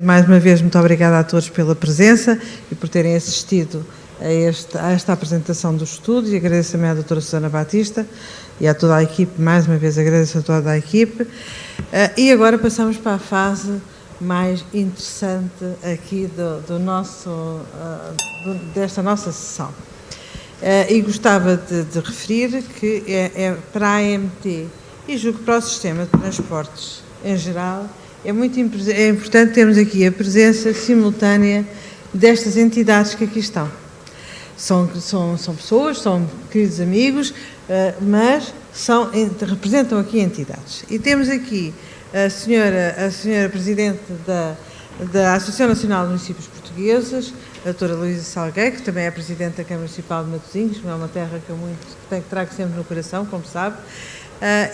Mais uma vez, muito obrigada a todos pela presença e por terem assistido a esta apresentação do estudo, e agradeço também à doutora Susana Batista e a toda a equipe, mais uma vez agradeço a toda a equipe. E agora passamos para a fase mais interessante aqui desta nossa sessão. E gostava de referir que é para a AMT e julgo para o sistema de transportes em geral, é importante termos aqui a presença simultânea destas entidades que aqui estão. São pessoas, são queridos amigos, mas representam aqui entidades. E temos aqui a senhora Presidente da Associação Nacional de Municípios Portugueses, a doutora Luísa Salgueiro, que também é Presidente da Câmara Municipal de Matosinhos, é uma terra que eu trago sempre no coração, como sabe.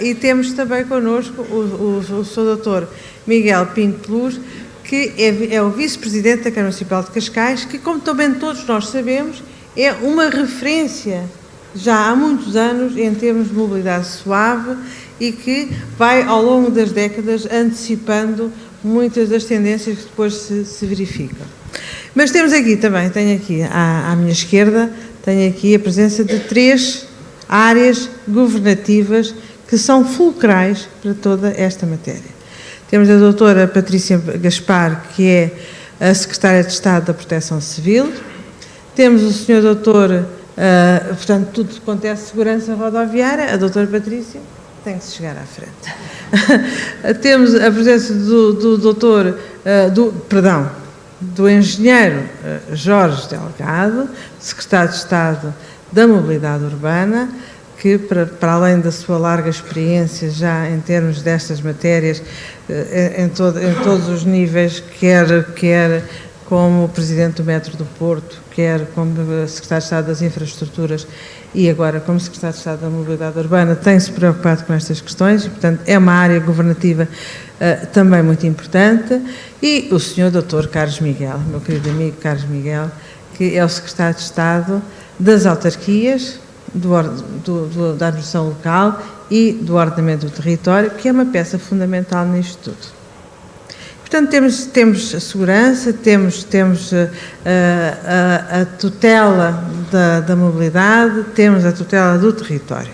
E temos também connosco o Sr. Dr. Miguel Pinto Luz, que é o Vice-Presidente da Câmara Municipal de Cascais, que, como também todos nós sabemos, é uma referência já há muitos anos em termos de mobilidade suave e que vai, ao longo das décadas, antecipando muitas das tendências que depois se verificam. Mas temos aqui também, tenho aqui à minha esquerda, tenho aqui a presença de 3 áreas governativas que são fulcrais para toda esta matéria. Temos a doutora Patrícia Gaspar, que é a Secretária de Estado da Proteção Civil. Temos o senhor doutor, portanto, tudo quanto é segurança rodoviária, a doutora Patrícia tem que se chegar à frente. Temos a presença do doutor, do engenheiro Jorge Delgado, Secretário de Estado da Mobilidade Urbana, que, para além da sua larga experiência já em termos destas matérias, em todos os níveis, quer como Presidente do Metro do Porto, quer como Secretário de Estado das Infraestruturas e agora como Secretário de Estado da Mobilidade Urbana, tem-se preocupado com estas questões e, portanto, é uma área governativa também muito importante. E o Sr. Dr. Carlos Miguel, meu querido amigo Carlos Miguel, que é o Secretário de Estado das Autarquias, da administração local e do ordenamento do território, que é uma peça fundamental nisto tudo. Portanto, temos a segurança, temos a tutela da mobilidade, temos a tutela do território.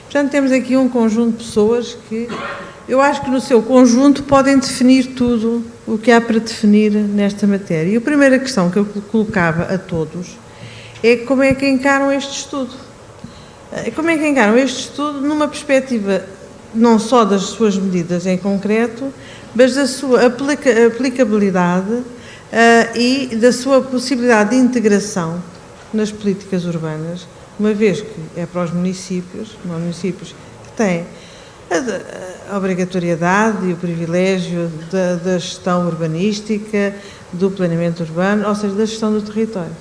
Portanto, temos aqui um conjunto de pessoas que eu acho que no seu conjunto podem definir tudo o que há para definir nesta matéria. E a primeira questão que eu colocava a todos é como é que encaram este estudo. Como é que encaram este estudo numa perspectiva não só das suas medidas em concreto, mas da sua aplicabilidade e da sua possibilidade de integração nas políticas urbanas, uma vez que é para os municípios que têm a obrigatoriedade e o privilégio da gestão urbanística, do planeamento urbano, ou seja, da gestão do território.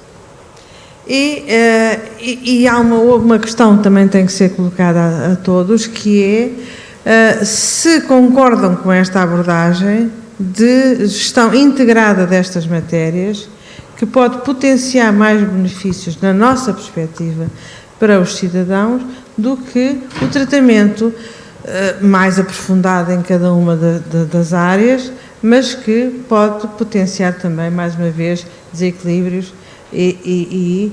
E há uma questão que também tem que ser colocada a todos, que é se concordam com esta abordagem de gestão integrada destas matérias, que pode potenciar mais benefícios, na nossa perspectiva, para os cidadãos, do que o tratamento mais aprofundado em cada uma das áreas, mas que pode potenciar também, mais uma vez, desequilíbrios e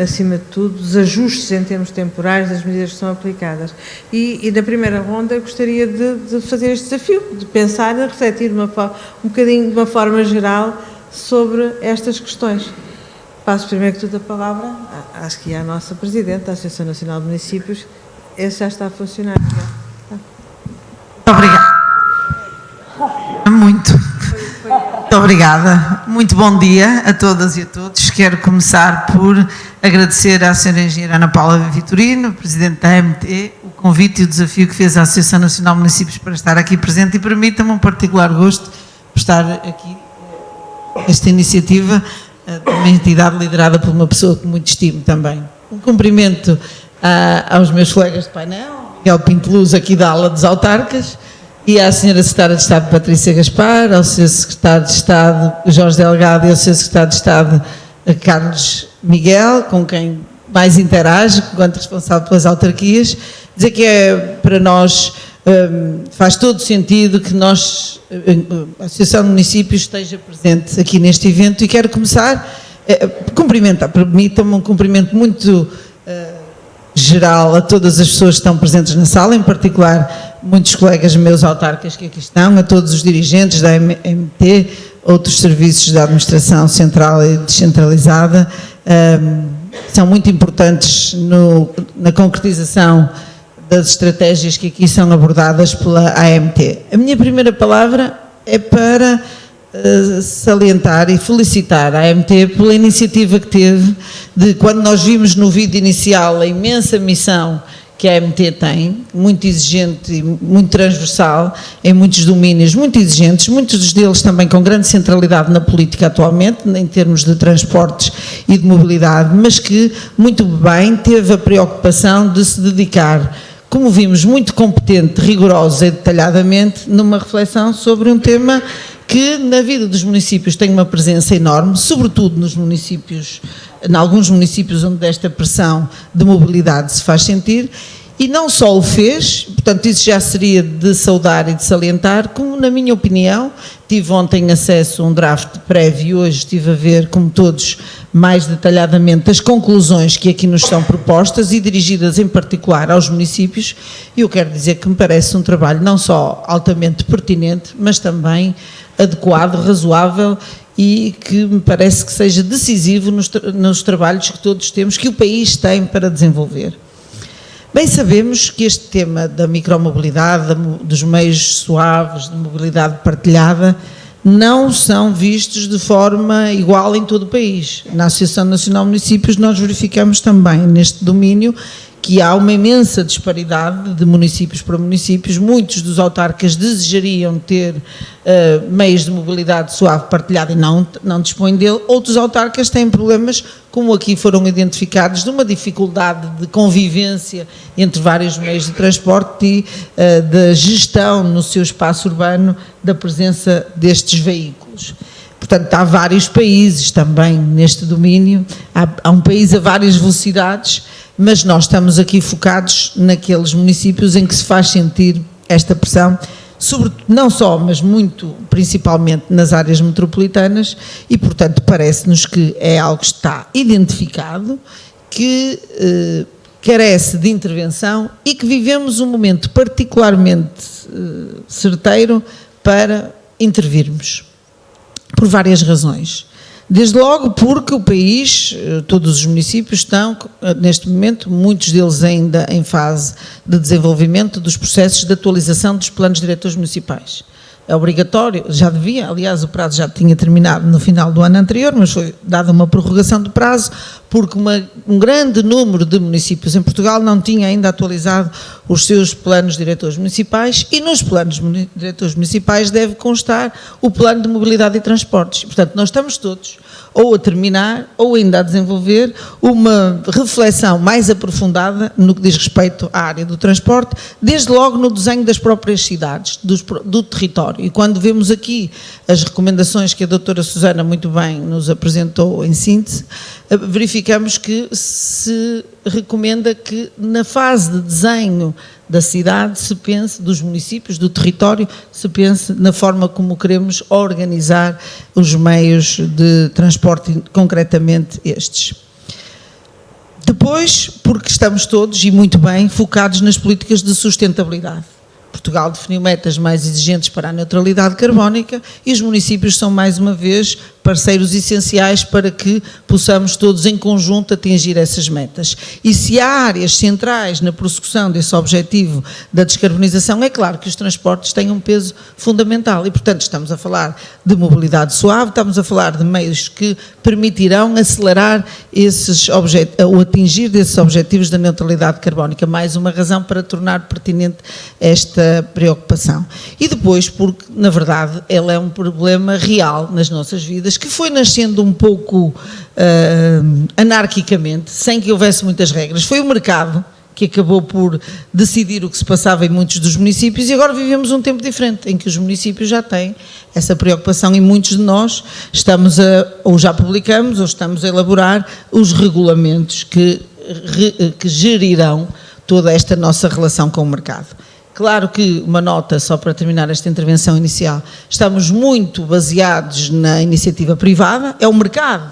acima de tudo, os ajustes em termos temporais das medidas que são aplicadas. E na primeira ronda eu gostaria de fazer este desafio, de pensar e refletir um bocadinho, de uma forma geral, sobre estas questões. Passo primeiro que tudo a palavra, acho que é a nossa Presidente da Associação Nacional de Municípios. Esse já está a funcionar. Obrigada. Muito obrigada. Muito bom dia a todas e a todos. Quero começar por agradecer à Sra. Engenheira Ana Paula Vitorino, Presidente da AMT, o convite e o desafio que fez à Associação Nacional de Municípios para estar aqui presente, e permita-me um particular gosto por estar aqui esta iniciativa de uma entidade liderada por uma pessoa que muito estimo também. Um cumprimento aos meus colegas de painel, Miguel Pinto Luz, aqui da ala dos autarcas, e à Sra. Secretária de Estado Patrícia Gaspar, ao Sr. Secretário de Estado Jorge Delgado e ao Sr. Secretário de Estado Carlos Miguel, com quem mais interage, enquanto responsável pelas autarquias. Dizer que é para nós faz todo sentido que nós, a Associação de Municípios, esteja presente aqui neste evento, e quero começar permitam-me um cumprimento muito geral a todas as pessoas que estão presentes na sala, em particular muitos colegas meus autarcas que aqui estão, a todos os dirigentes da MT, outros serviços da administração central e descentralizada, são muito importantes na concretização das estratégias que aqui são abordadas pela AMT. A minha primeira palavra é para salientar e felicitar a AMT pela iniciativa que teve de, quando nós vimos no vídeo inicial a imensa missão que a AMT tem, muito exigente e muito transversal, em muitos domínios muito exigentes, muitos deles também com grande centralidade na política atualmente, em termos de transportes e de mobilidade, mas que muito bem teve a preocupação de se dedicar, como vimos, muito competente, rigorosa e detalhadamente, numa reflexão sobre um tema que na vida dos municípios tem uma presença enorme, sobretudo nos municípios, em alguns municípios onde esta pressão de mobilidade se faz sentir, e não só o fez, portanto isso já seria de saudar e de salientar, como na minha opinião, tive ontem acesso a um draft prévio e hoje estive a ver, como todos, mais detalhadamente as conclusões que aqui nos são propostas e dirigidas em particular aos municípios, e eu quero dizer que me parece um trabalho não só altamente pertinente, mas também adequado, razoável, e que me parece que seja decisivo nos trabalhos que todos temos, que o país tem para desenvolver. Bem sabemos que este tema da micromobilidade, dos meios suaves, de mobilidade partilhada, não são vistos de forma igual em todo o país. Na Associação Nacional de Municípios nós verificamos também neste domínio que há uma imensa disparidade de municípios para municípios. Muitos dos autarcas desejariam ter meios de mobilidade suave partilhada e não dispõem dele. Outros autarcas têm problemas, como aqui foram identificados, de uma dificuldade de convivência entre vários meios de transporte e da gestão no seu espaço urbano da presença destes veículos. Portanto, há vários países também neste domínio, há um país a várias velocidades, mas nós estamos aqui focados naqueles municípios em que se faz sentir esta pressão, sobretudo, não só, mas muito, principalmente nas áreas metropolitanas, e portanto parece-nos que é algo que está identificado, que carece de intervenção e que vivemos um momento particularmente certeiro para intervirmos, por várias razões. Desde logo porque o país, todos os municípios estão, neste momento, muitos deles ainda em fase de desenvolvimento dos processos de atualização dos planos diretores municipais. É obrigatório, já devia, aliás o prazo já tinha terminado no final do ano anterior, mas foi dada uma prorrogação do prazo, porque um grande número de municípios em Portugal não tinha ainda atualizado os seus planos diretores municipais, e nos planos diretores municipais deve constar o plano de mobilidade e transportes. Portanto, nós estamos todos ou a terminar ou ainda a desenvolver uma reflexão mais aprofundada no que diz respeito à área do transporte, desde logo no desenho das próprias cidades, do território. E quando vemos aqui as recomendações que a doutora Susana muito bem nos apresentou em síntese, verificamos que se recomenda que na fase de desenho da cidade se pense, dos municípios, do território, se pense na forma como queremos organizar os meios de transporte, concretamente estes. Depois, porque estamos todos, e muito bem, focados nas políticas de sustentabilidade. Portugal definiu metas mais exigentes para a neutralidade carbónica e os municípios são, mais uma vez, parceiros essenciais para que possamos todos em conjunto atingir essas metas. E se há áreas centrais na prossecução desse objetivo da descarbonização, é claro que os transportes têm um peso fundamental e, portanto, estamos a falar de mobilidade suave, estamos a falar de meios que permitirão acelerar ou atingir desses objetivos da neutralidade carbónica. Mais uma razão para tornar pertinente esta preocupação. E depois, porque, na verdade, ela é um problema real nas nossas vidas, que foi nascendo um pouco anarquicamente, sem que houvesse muitas regras. Foi o mercado que acabou por decidir o que se passava em muitos dos municípios e agora vivemos um tempo diferente, em que os municípios já têm essa preocupação e muitos de nós estamos ou já publicamos, ou estamos a elaborar os regulamentos que gerirão toda esta nossa relação com o mercado. Claro que, uma nota só para terminar esta intervenção inicial, estamos muito baseados na iniciativa privada, é o mercado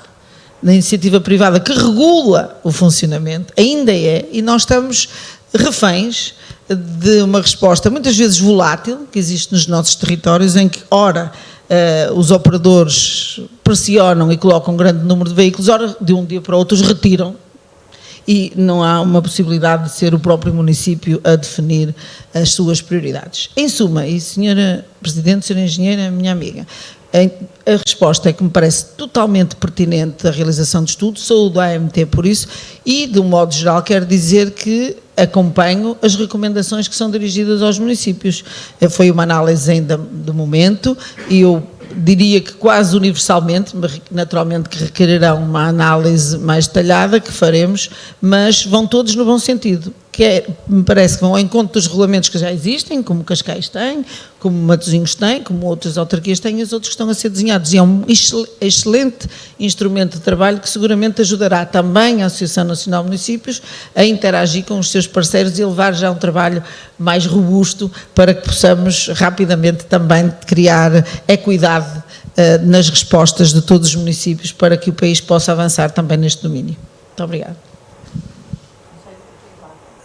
da iniciativa privada que regula o funcionamento, ainda é, e nós estamos reféns de uma resposta muitas vezes volátil que existe nos nossos territórios, em que, ora, os operadores pressionam e colocam um grande número de veículos, ora, de um dia para o outro, os retiram. E não há uma possibilidade de ser o próprio município a definir as suas prioridades. Em suma, e Senhora Presidente, Senhora Engenheira, minha amiga, a resposta é que me parece totalmente pertinente a realização de estudos, sou do AMT por isso, e de um modo geral quero dizer que acompanho as recomendações que são dirigidas aos municípios. Foi uma análise ainda do momento e eu diria que quase universalmente, naturalmente que requererão uma análise mais detalhada que faremos, mas vão todos no bom sentido, que me parece que vão ao encontro dos regulamentos que já existem, como Cascais tem, como Matosinhos tem, como outras autarquias têm e os outros que estão a ser desenhados. E é um excelente instrumento de trabalho que seguramente ajudará também a Associação Nacional de Municípios a interagir com os seus parceiros e levar já um trabalho mais robusto para que possamos rapidamente também criar equidade nas respostas de todos os municípios para que o país possa avançar também neste domínio. Muito obrigada.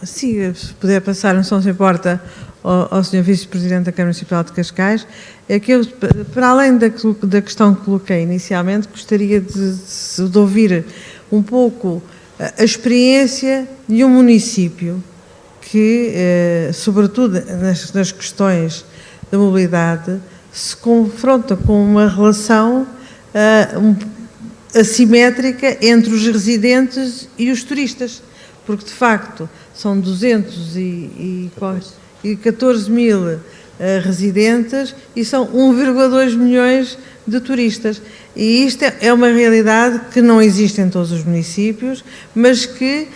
Se puder passar, não se importa, ao Sr. Vice-Presidente da Câmara Municipal de Cascais, é que eu, para além da questão que coloquei inicialmente, gostaria de ouvir um pouco a experiência de um município que, sobretudo nas questões da mobilidade, se confronta com uma relação assimétrica entre os residentes e os turistas, porque de facto são 214 mil residentes e são 1,2 milhões de turistas. E isto é uma realidade que não existe em todos os municípios, mas que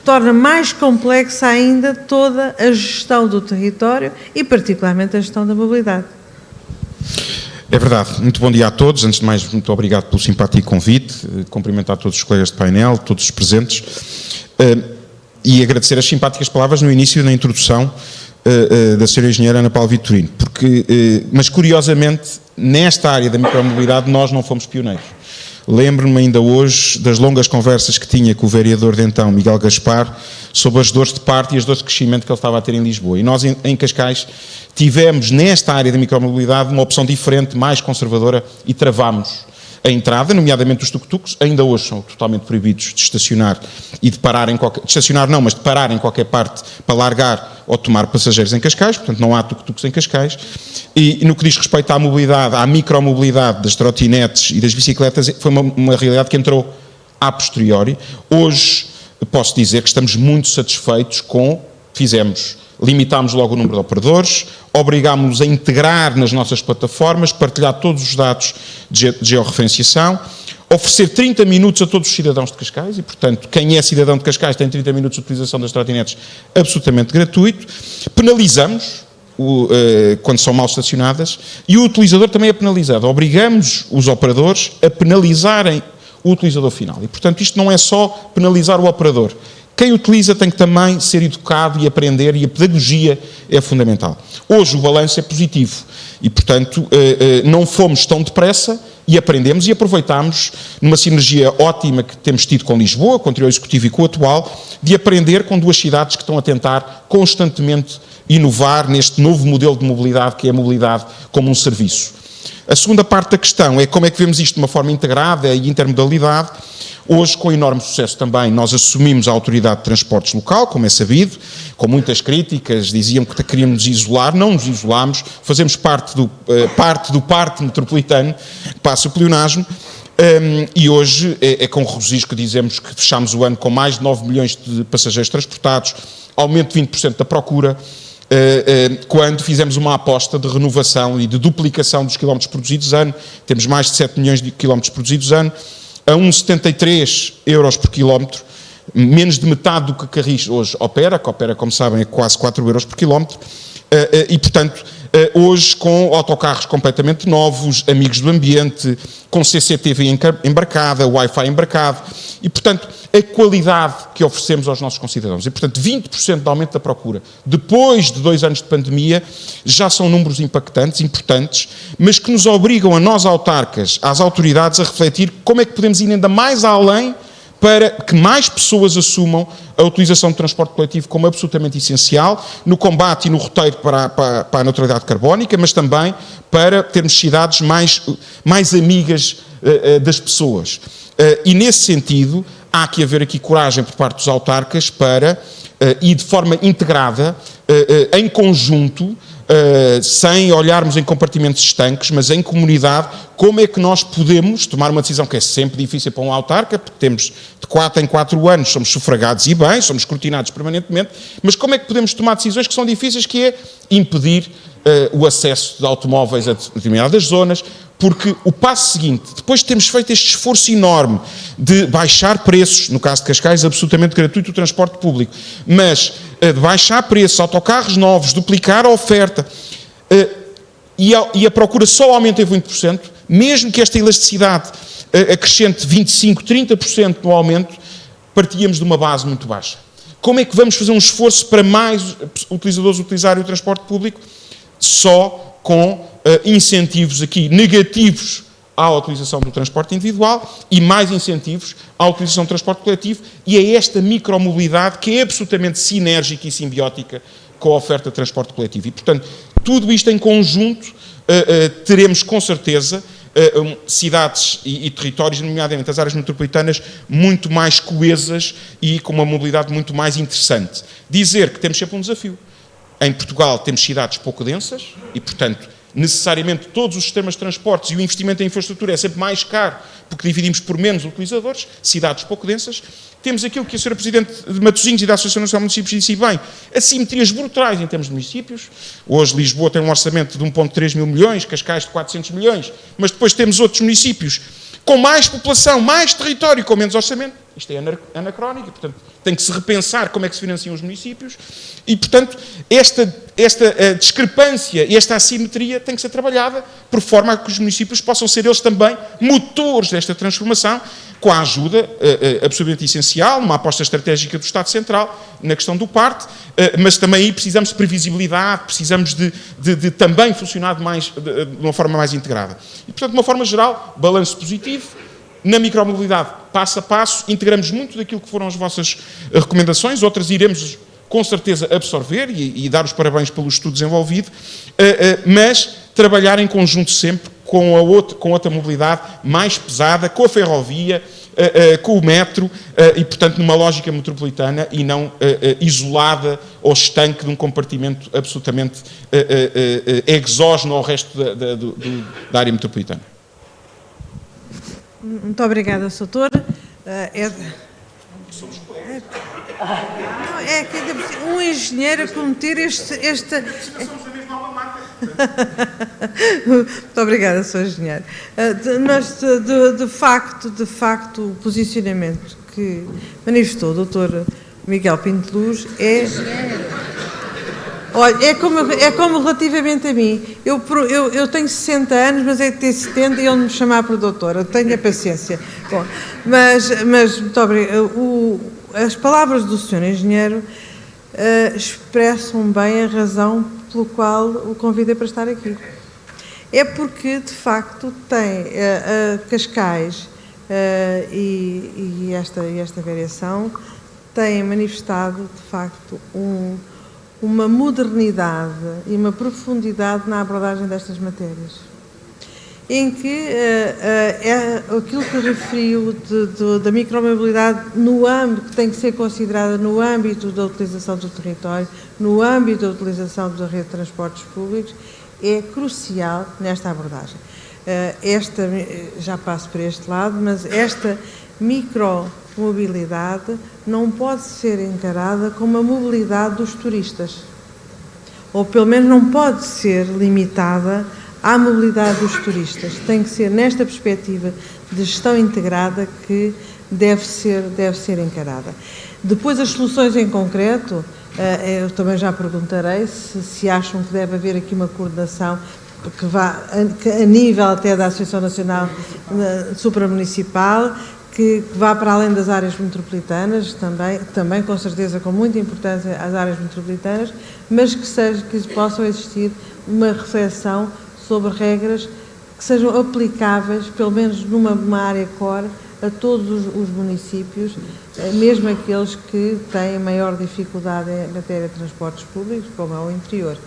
torna mais complexa ainda toda a gestão do território e particularmente a gestão da mobilidade. É verdade. Muito bom dia a todos. Antes de mais, muito obrigado pelo simpático convite. Cumprimentar todos os colegas de painel, todos os presentes. E agradecer as simpáticas palavras no início da introdução da Sra. Engenheira Ana Paula Vitorino, mas curiosamente nesta área da micromobilidade nós não fomos pioneiros. Lembro-me ainda hoje das longas conversas que tinha com o vereador de então, Miguel Gaspar, sobre as dores de parto e as dores de crescimento que ele estava a ter em Lisboa. E nós em Cascais tivemos nesta área da micromobilidade uma opção diferente, mais conservadora, e travámos a entrada, nomeadamente os tuk-tuks, ainda hoje são totalmente proibidos de estacionar e de parar em qualquer... De estacionar não, mas de parar em qualquer parte para largar ou tomar passageiros em Cascais, portanto não há tuk-tuks em Cascais. E no que diz respeito à mobilidade, à micromobilidade das trotinetes e das bicicletas, foi uma realidade que entrou a posteriori. Hoje posso dizer que estamos muito satisfeitos com... Limitámos logo o número de operadores, obrigámos-nos a integrar nas nossas plataformas, partilhar todos os dados de georreferenciação, oferecer 30 minutos a todos os cidadãos de Cascais e, portanto, quem é cidadão de Cascais tem 30 minutos de utilização das trotinetes absolutamente gratuito. Penalizamos quando são mal estacionadas e o utilizador também é penalizado. Obrigamos os operadores a penalizarem o utilizador final e, portanto, isto não é só penalizar o operador. Quem utiliza tem que também ser educado e aprender, e a pedagogia é fundamental. Hoje o balanço é positivo e, portanto, não fomos tão depressa e aprendemos e aproveitamos numa sinergia ótima que temos tido com Lisboa, com o anterior executivo e com o atual, de aprender com duas cidades que estão a tentar constantemente inovar neste novo modelo de mobilidade, que é a mobilidade como um serviço. A segunda parte da questão é como é que vemos isto de uma forma integrada e intermodalidade. Hoje, com enorme sucesso também, nós assumimos a Autoridade de Transportes Local, como é sabido, com muitas críticas, diziam que queríamos nos isolar, não nos isolámos, fazemos parte do Parque Metropolitano, que passa o pleonasmo, e hoje é com regozijo que dizemos que fechamos o ano com mais de 9 milhões de passageiros transportados, aumento de 20% da procura, quando fizemos uma aposta de renovação e de duplicação dos quilómetros produzidos ano, temos mais de 7 milhões de quilómetros produzidos ano, a 1,73 euros por quilómetro, menos de metade do que Carris hoje opera, que opera, como sabem, é quase 4 euros por quilómetro, E, portanto, hoje com autocarros completamente novos, amigos do ambiente, com CCTV embarcada, Wi-Fi embarcado, e, portanto, a qualidade que oferecemos aos nossos concidadãos. E, portanto, 20% de aumento da procura, depois de 2 anos de pandemia, já são números impactantes, importantes, mas que nos obrigam a nós, autarcas, às autoridades, a refletir como é que podemos ir ainda mais além para que mais pessoas assumam a utilização de transporte coletivo como absolutamente essencial no combate e no roteiro para a neutralidade carbónica, mas também para termos cidades mais amigas das pessoas. E nesse sentido, há que haver aqui coragem por parte dos autarcas para, e de forma integrada, em conjunto, sem olharmos em compartimentos estanques, mas em comunidade, como é que nós podemos tomar uma decisão que é sempre difícil para um autarca, porque temos de 4 em 4 anos, somos sufragados e bem, somos escrutinados permanentemente, mas como é que podemos tomar decisões que são difíceis, que é impedir o acesso de automóveis a determinadas zonas, porque o passo seguinte, depois de termos feito este esforço enorme de baixar preços, no caso de Cascais, absolutamente gratuito o transporte público, mas de baixar preços, autocarros novos, duplicar a oferta, e a procura só aumenta em 20%, mesmo que esta elasticidade acrescente 25%, 30% no aumento, partíamos de uma base muito baixa. Como é que vamos fazer um esforço para mais utilizadores utilizarem o transporte público? Só com incentivos aqui negativos à utilização do transporte individual e mais incentivos à utilização do transporte coletivo, e é esta micromobilidade que é absolutamente sinérgica e simbiótica com a oferta de transporte coletivo. E, portanto, tudo isto em conjunto teremos com certeza cidades e territórios, nomeadamente as áreas metropolitanas, muito mais coesas e com uma mobilidade muito mais interessante. Dizer que temos sempre um desafio. Em Portugal temos cidades pouco densas e, portanto, necessariamente todos os sistemas de transportes e o investimento em infraestrutura é sempre mais caro porque dividimos por menos utilizadores, cidades pouco densas. Temos aquilo que a Sra. Presidente de Matosinhos e da Associação Nacional de Municípios disse bem, assimetrias brutais em termos de municípios. Hoje Lisboa tem um orçamento de 1,3 mil milhões, Cascais de 400 milhões, mas depois temos outros municípios com mais população, mais território, com menos orçamento. Isto é anacrónico, portanto, tem que se repensar como é que se financiam os municípios e, portanto, esta discrepância e esta assimetria tem que ser trabalhada por forma a que os municípios possam ser eles também motores desta transformação, com a ajuda absolutamente essencial, uma aposta estratégica do Estado Central na questão do PARTE, mas também aí precisamos de previsibilidade, precisamos de também funcionar de uma forma mais integrada. E, portanto, de uma forma geral, balanço positivo. Na micromobilidade, passo a passo, integramos muito daquilo que foram as vossas recomendações, outras iremos com certeza absorver e dar os parabéns pelo estudo desenvolvido, mas trabalhar em conjunto sempre com outra mobilidade mais pesada, com a ferrovia, com o metro e, portanto, numa lógica metropolitana e não isolada ou estanque de um compartimento absolutamente exógeno ao resto da área metropolitana. Muito obrigada, Sr. Doutor. Que um engenheiro a cometer esta... Muito obrigada, Sr. Engenheiro. Mas, de facto, o posicionamento que manifestou o Dr. Miguel Pinto de Luz é... Olha, é como relativamente a mim. Eu tenho 60 anos, mas é de ter 70 e ele me chamar por doutora. Tenha paciência. Bom, mas muito obrigado. As palavras do Sr. Engenheiro expressam bem a razão pelo qual o convidei para estar aqui. É porque, de facto, tem Cascais e esta variação têm manifestado, de facto, uma modernidade e uma profundidade na abordagem destas matérias, em que aquilo que referiu da micromobilidade no âmbito, que tem que ser considerada no âmbito da utilização do território, no âmbito da utilização da rede de transportes públicos, é crucial nesta abordagem. Já passo por este lado, mas esta micromobilidade não pode ser encarada como a mobilidade dos turistas, ou pelo menos não pode ser limitada à mobilidade dos turistas. Tem que ser nesta perspectiva de gestão integrada que deve ser encarada. Depois as soluções em concreto Eu também já perguntarei se acham que deve haver aqui uma coordenação que a nível até da Associação Nacional Supramunicipal, que vá para além das áreas metropolitanas, também com certeza com muita importância às áreas metropolitanas, mas que possam existir uma reflexão sobre regras que sejam aplicáveis, pelo menos numa área core, a todos os municípios, mesmo aqueles que têm maior dificuldade em matéria de transportes públicos, como é o interior,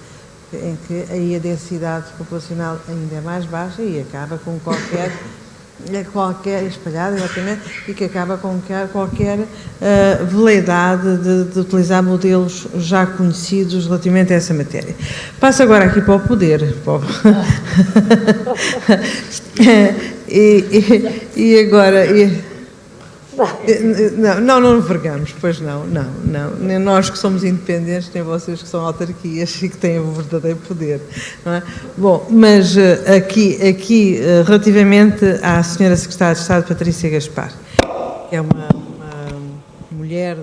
em que aí a densidade populacional ainda é mais baixa e acaba com qualquer espalhada, exatamente, e que acaba com qualquer veleidade de utilizar modelos já conhecidos relativamente a essa matéria. Passo agora aqui para o poder. E agora... Não vergamos, pois não. Nem nós que somos independentes, nem vocês que são autarquias e que têm o verdadeiro poder, não é? Bom, mas aqui relativamente à senhora Secretária de Estado, Patrícia Gaspar, que é uma mulher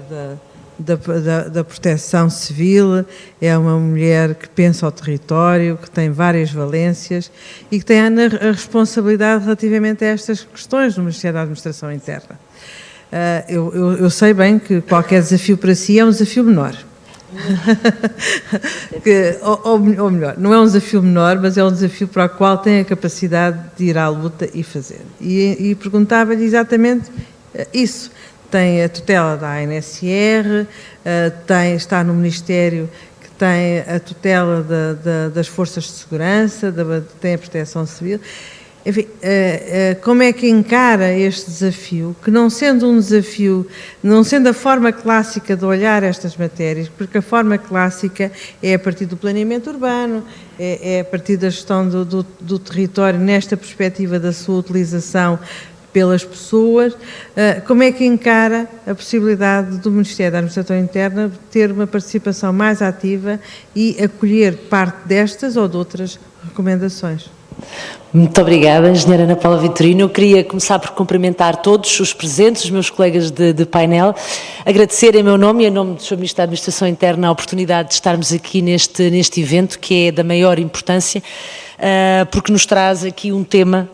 da Proteção Civil, é uma mulher que pensa ao território, que tem várias valências e que tem a responsabilidade relativamente a estas questões no Ministério da Administração Interna. Eu sei bem que qualquer desafio para si é um desafio menor. Ou melhor, não é um desafio menor, mas é um desafio para o qual tem a capacidade de ir à luta e fazer. E perguntava-lhe exatamente isso. Tem a tutela da ANSR, está no Ministério que tem a tutela das forças de segurança, tem a Proteção Civil. Enfim, como é que encara este desafio, que não sendo um desafio, não sendo a forma clássica de olhar estas matérias, porque a forma clássica é a partir do planeamento urbano, é a partir da gestão do território nesta perspectiva da sua utilização pelas pessoas, como é que encara a possibilidade do Ministério da Administração Interna ter uma participação mais ativa e acolher parte destas ou de outras recomendações? Muito obrigada, Engenheira Ana Paula Vitorino. Eu queria começar por cumprimentar todos os presentes, os meus colegas de painel, agradecer em meu nome e em nome do Sr. Ministro da Administração Interna a oportunidade de estarmos aqui neste evento, que é da maior importância, porque nos traz aqui um tema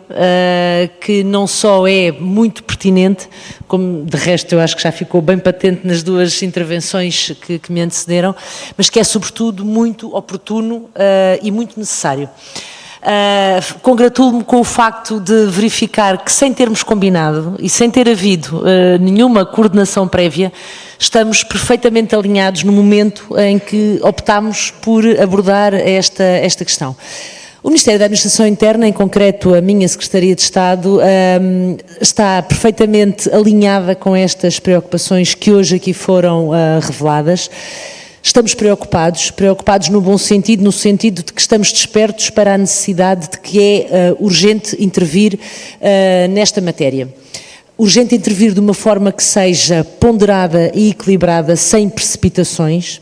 que não só é muito pertinente, como de resto eu acho que já ficou bem patente nas duas intervenções que me antecederam, mas que é sobretudo muito oportuno e muito necessário. Congratulo-me com o facto de verificar que, sem termos combinado e sem ter havido nenhuma coordenação prévia, estamos perfeitamente alinhados no momento em que optámos por abordar esta questão. O Ministério da Administração Interna, em concreto a minha Secretaria de Estado, está perfeitamente alinhada com estas preocupações que hoje aqui foram reveladas. Estamos preocupados no bom sentido, no sentido de que estamos despertos para a necessidade de que é urgente intervir nesta matéria. Urgente intervir de uma forma que seja ponderada e equilibrada, sem precipitações,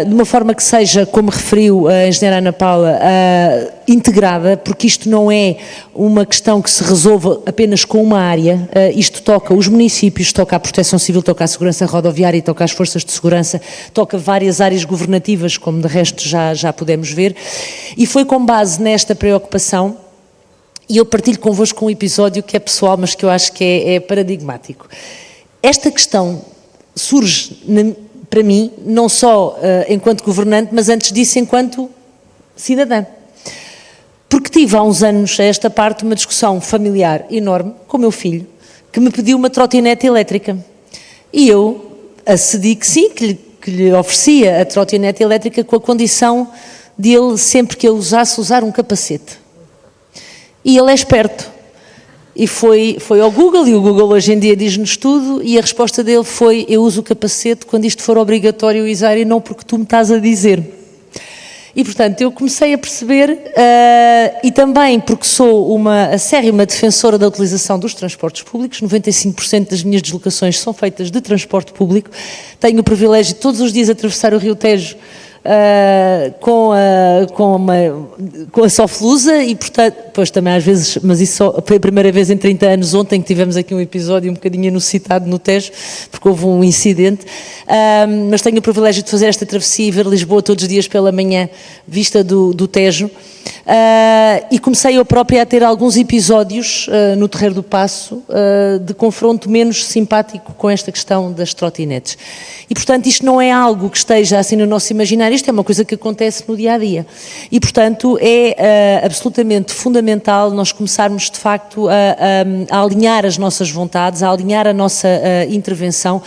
de uma forma que seja, como referiu a Engenheira Ana Paula, integrada, porque isto não é uma questão que se resolva apenas com uma área, isto toca os municípios, toca a Proteção Civil, toca a Segurança Rodoviária, toca as Forças de Segurança, toca várias áreas governativas, como de resto já pudemos ver, e foi com base nesta preocupação, e eu partilho convosco um episódio que é pessoal, mas que eu acho que é paradigmático. Esta questão surge para mim, não só enquanto governante, mas antes disso enquanto cidadã. Porque tive há uns anos a esta parte uma discussão familiar enorme com o meu filho, que me pediu uma trotinete elétrica. E eu acedi que sim, que lhe oferecia a trotinete elétrica com a condição de ele, sempre que a usasse, usar um capacete. E ele é esperto. E foi ao Google, e o Google hoje em dia diz-nos tudo, e a resposta dele foi: eu uso o capacete quando isto for obrigatório usar e não porque tu me estás a dizer. E, portanto, eu comecei a perceber, e também porque sou uma acérrima defensora da utilização dos transportes públicos, 95% das minhas deslocações são feitas de transporte público, tenho o privilégio de todos os dias atravessar o Rio Tejo com a Soflusa e, portanto, pois também às vezes, mas isso só foi a primeira vez em 30 anos, ontem que tivemos aqui um episódio um bocadinho inusitado no Tejo, porque houve um incidente, mas tenho o privilégio de fazer esta travessia e ver Lisboa todos os dias pela manhã, vista do Tejo, e comecei eu própria a ter alguns episódios no Terreiro do Paço de confronto menos simpático com esta questão das trotinetes. E, portanto, isto não é algo que esteja assim no nosso imaginário, isto é uma coisa que acontece no dia-a-dia. E, portanto, é absolutamente fundamental nós começarmos, de facto, a alinhar as nossas vontades, a alinhar a nossa intervenção,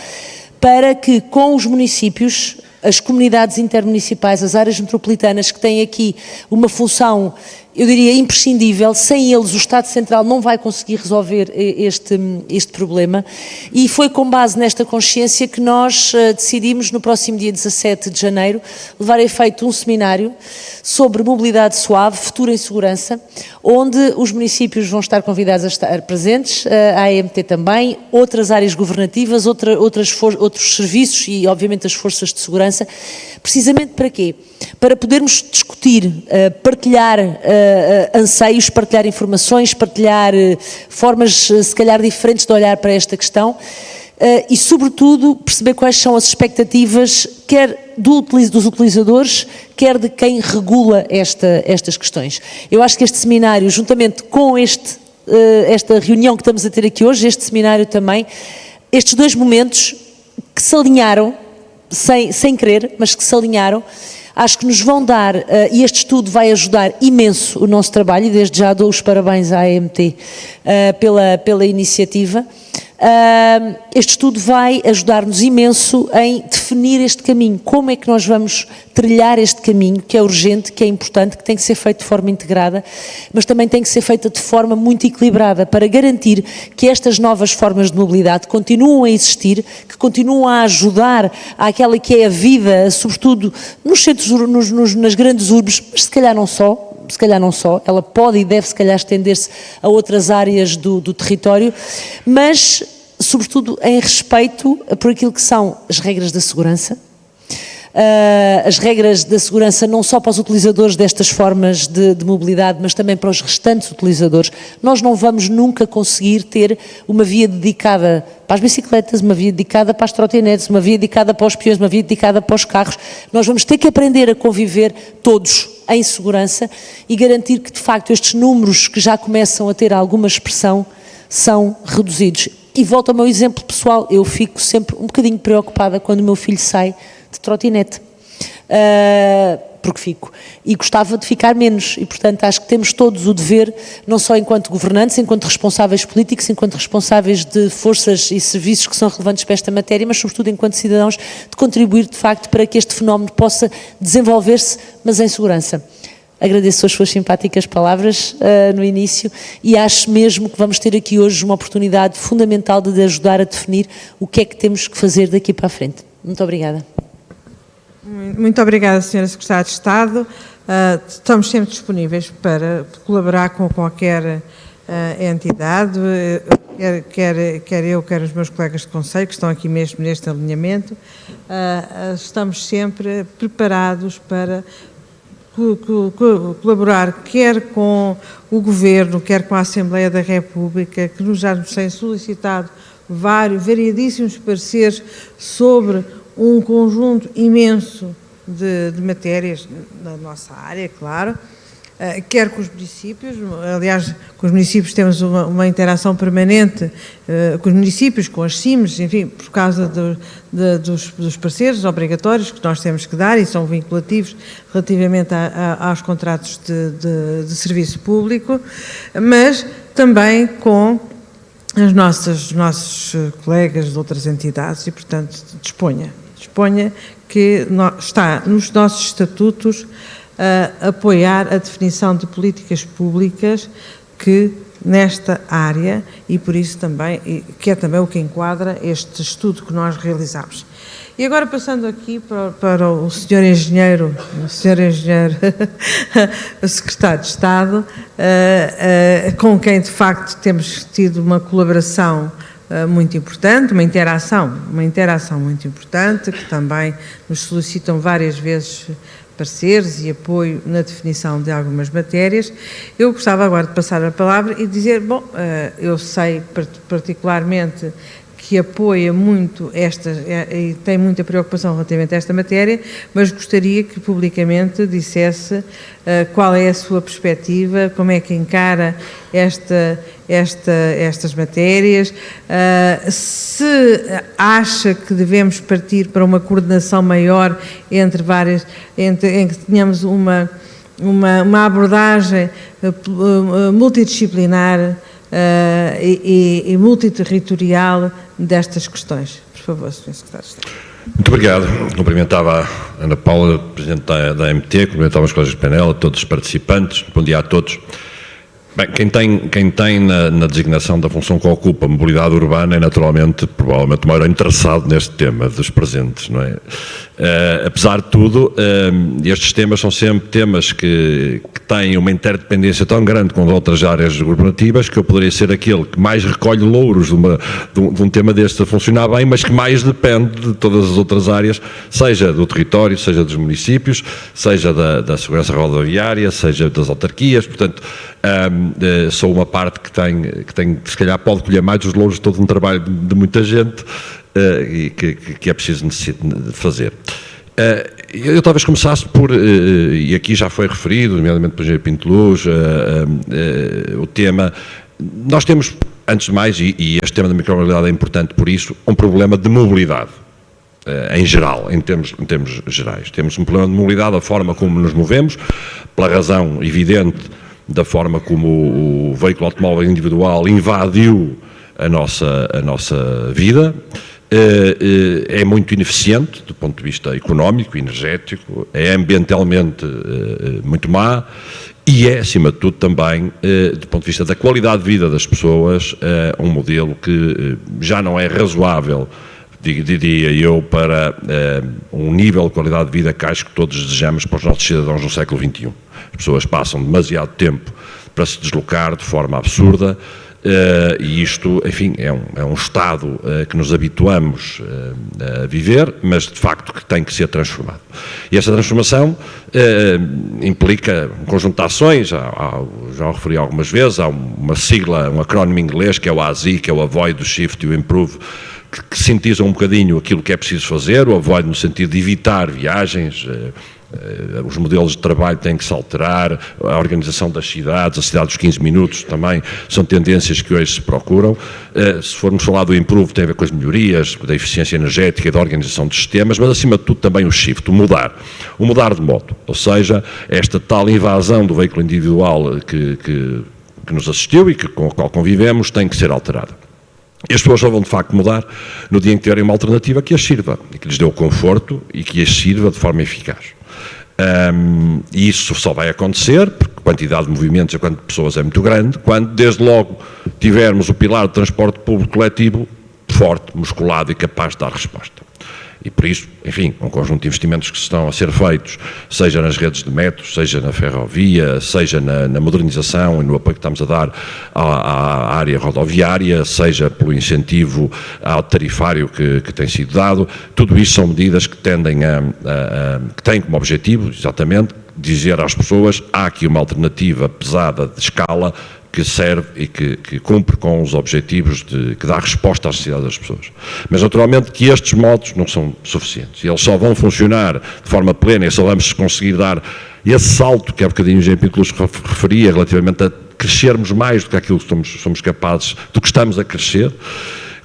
para que com os municípios, as comunidades intermunicipais, as áreas metropolitanas, que têm aqui uma função, eu diria, imprescindível, sem eles o Estado Central não vai conseguir resolver este problema, e foi com base nesta consciência que nós decidimos, no próximo dia 17 de janeiro, levar a efeito um seminário sobre mobilidade suave, futuro em segurança, onde os municípios vão estar convidados a estar presentes, a AMT também, outras áreas governativas, outros serviços e, obviamente, as forças de segurança, precisamente para quê? Para podermos discutir, partilhar anseios, partilhar informações, partilhar formas, se calhar, diferentes de olhar para esta questão e, sobretudo, perceber quais são as expectativas, quer dos utilizadores, quer de quem regula estas questões. Eu acho que este seminário, juntamente com esta reunião que estamos a ter aqui hoje, este seminário também, estes dois momentos que se alinharam, sem querer, mas que se alinharam, acho que nos vão dar, e este estudo vai ajudar imenso o nosso trabalho, e desde já dou os parabéns à AMT pela iniciativa. Este estudo vai ajudar-nos imenso em definir este caminho, como é que nós vamos trilhar este caminho, que é urgente, que é importante, que tem que ser feito de forma integrada, mas também tem que ser feita de forma muito equilibrada, para garantir que estas novas formas de mobilidade continuam a existir, que continuam a ajudar àquela que é a vida, sobretudo nos centros, nas grandes urbes, mas se calhar não só, ela pode e deve se calhar estender-se a outras áreas do território, mas sobretudo em respeito por aquilo que são as regras da segurança, as regras da segurança não só para os utilizadores destas formas de mobilidade, mas também para os restantes utilizadores. Nós não vamos nunca conseguir ter uma via dedicada para as bicicletas, uma via dedicada para as trotinetes, uma via dedicada para os peões, uma via dedicada para os carros. Nós vamos ter que aprender a conviver todos em segurança e garantir que, de facto, estes números que já começam a ter alguma expressão são reduzidos. E volto ao meu exemplo pessoal, eu fico sempre um bocadinho preocupada quando o meu filho sai de trotinete, porque fico, e gostava de ficar menos, e portanto acho que temos todos o dever, não só enquanto governantes, enquanto responsáveis políticos, enquanto responsáveis de forças e serviços que são relevantes para esta matéria, mas sobretudo enquanto cidadãos, de contribuir de facto para que este fenómeno possa desenvolver-se, mas em segurança. Agradeço as suas simpáticas palavras no início e acho mesmo que vamos ter aqui hoje uma oportunidade fundamental de ajudar a definir o que é que temos que fazer daqui para a frente. Muito obrigada. Muito obrigada, Sra. Secretária de Estado. Estamos sempre disponíveis para colaborar com qualquer entidade, quer eu, quer os meus colegas de Conselho, que estão aqui mesmo neste alinhamento. Estamos sempre preparados para colaborar, quer com o Governo, quer com a Assembleia da República, que já nos tem solicitado variadíssimos pareceres sobre um conjunto imenso de matérias na nossa área, claro, quer com os municípios, aliás, com os municípios temos uma interação permanente com os municípios, com as CIMs, enfim, por causa dos parceiros obrigatórios que nós temos que dar e são vinculativos relativamente aos contratos de serviço público, mas também com os nossos colegas de outras entidades e, portanto, disponha que está nos nossos estatutos apoiar a definição de políticas públicas que nesta área e por isso também, que é também o que enquadra este estudo que nós realizamos. E agora passando aqui para o Sr. Engenheiro, o Secretário de Estado, com quem de facto temos tido uma colaboração muito importante, uma interação muito importante, que também nos solicitam várias vezes pareceres e apoio na definição de algumas matérias. Eu gostava agora de passar a palavra e dizer, bom, eu sei particularmente que apoia muito e tem muita preocupação relativamente a esta matéria, mas gostaria que publicamente dissesse qual é a sua perspectiva, como é que encara estas matérias, se acha que devemos partir para uma coordenação maior entre várias, em que tenhamos uma abordagem multidisciplinar e multiterritorial destas questões. Por favor, Sr. Secretário de Estado. Muito obrigado. Cumprimentava a Ana Paula, Presidente da MT, cumprimentava os colegas de painel, a todos os participantes. Bom dia a todos. Bem, quem tem na designação da função que ocupa, mobilidade urbana, é naturalmente, provavelmente, o maior interessado neste tema dos presentes, não é? Apesar de tudo, estes temas são sempre temas que têm uma interdependência tão grande com outras áreas governativas que eu poderia ser aquele que mais recolhe louros de um tema deste a funcionar bem, mas que mais depende de todas as outras áreas, seja do território, seja dos municípios, seja da segurança rodoviária, seja das autarquias. Portanto, sou uma parte que tem, se calhar pode colher mais os louros de todo um trabalho de muita gente e que é preciso de fazer. Eu talvez começasse por, e aqui já foi referido, nomeadamente pelo Engenheiro Pinto Luz, o tema, nós temos, antes de mais, e este tema da micromobilidade é importante por isso, um problema de mobilidade. Em geral, em termos gerais. Temos um problema de mobilidade, a forma como nos movemos, pela razão evidente da forma como o veículo automóvel individual invadiu a nossa vida, é muito ineficiente do ponto de vista económico, energético, é ambientalmente muito má e é, acima de tudo, também, do ponto de vista da qualidade de vida das pessoas, um modelo que já não é razoável, diria eu, para um nível de qualidade de vida que acho que todos desejamos para os nossos cidadãos no século XXI. As pessoas passam demasiado tempo para se deslocar de forma absurda e isto, enfim, é um estado que nos habituamos a viver, mas de facto que tem que ser transformado. E essa transformação implica um conjunto de ações, já o referi algumas vezes, há uma sigla, um acrónimo inglês que é o ASI, que é o Avoid, o Shift e o Improve, que sintetizam um bocadinho aquilo que é preciso fazer, o avoid no sentido de evitar viagens, os modelos de trabalho têm que se alterar, a organização das cidades, a cidade dos 15 minutos também são tendências que hoje se procuram. Se formos falar do improve, tem a ver com as melhorias, da eficiência energética e da organização dos sistemas, mas acima de tudo também o shift, o mudar de modo, ou seja, esta tal invasão do veículo individual que nos assistiu e com a qual convivemos tem que ser alterada. E as pessoas só vão de facto mudar no dia em que tiverem uma alternativa que as sirva, e que lhes dê o conforto e que as sirva de forma eficaz. E isso só vai acontecer, porque a quantidade de movimentos e a quantidade de pessoas é muito grande, quando desde logo tivermos o pilar de transporte público coletivo forte, musculado e capaz de dar resposta. E por isso, enfim, um conjunto de investimentos que estão a ser feitos, seja nas redes de metros, seja na ferrovia, seja na modernização e no apoio que estamos a dar à área rodoviária, seja pelo incentivo ao tarifário que tem sido dado, tudo isso são medidas que tendem que têm como objetivo, exatamente, dizer às pessoas, há aqui uma alternativa pesada de escala que serve e que cumpre com os objetivos que dá resposta às necessidades das pessoas. Mas, naturalmente, que estes modos não são suficientes. E eles só vão funcionar de forma plena e só vamos conseguir dar esse salto que há bocadinho o Engenheiro Pinto Luz referia relativamente a crescermos mais do que aquilo que somos capazes, do que estamos a crescer,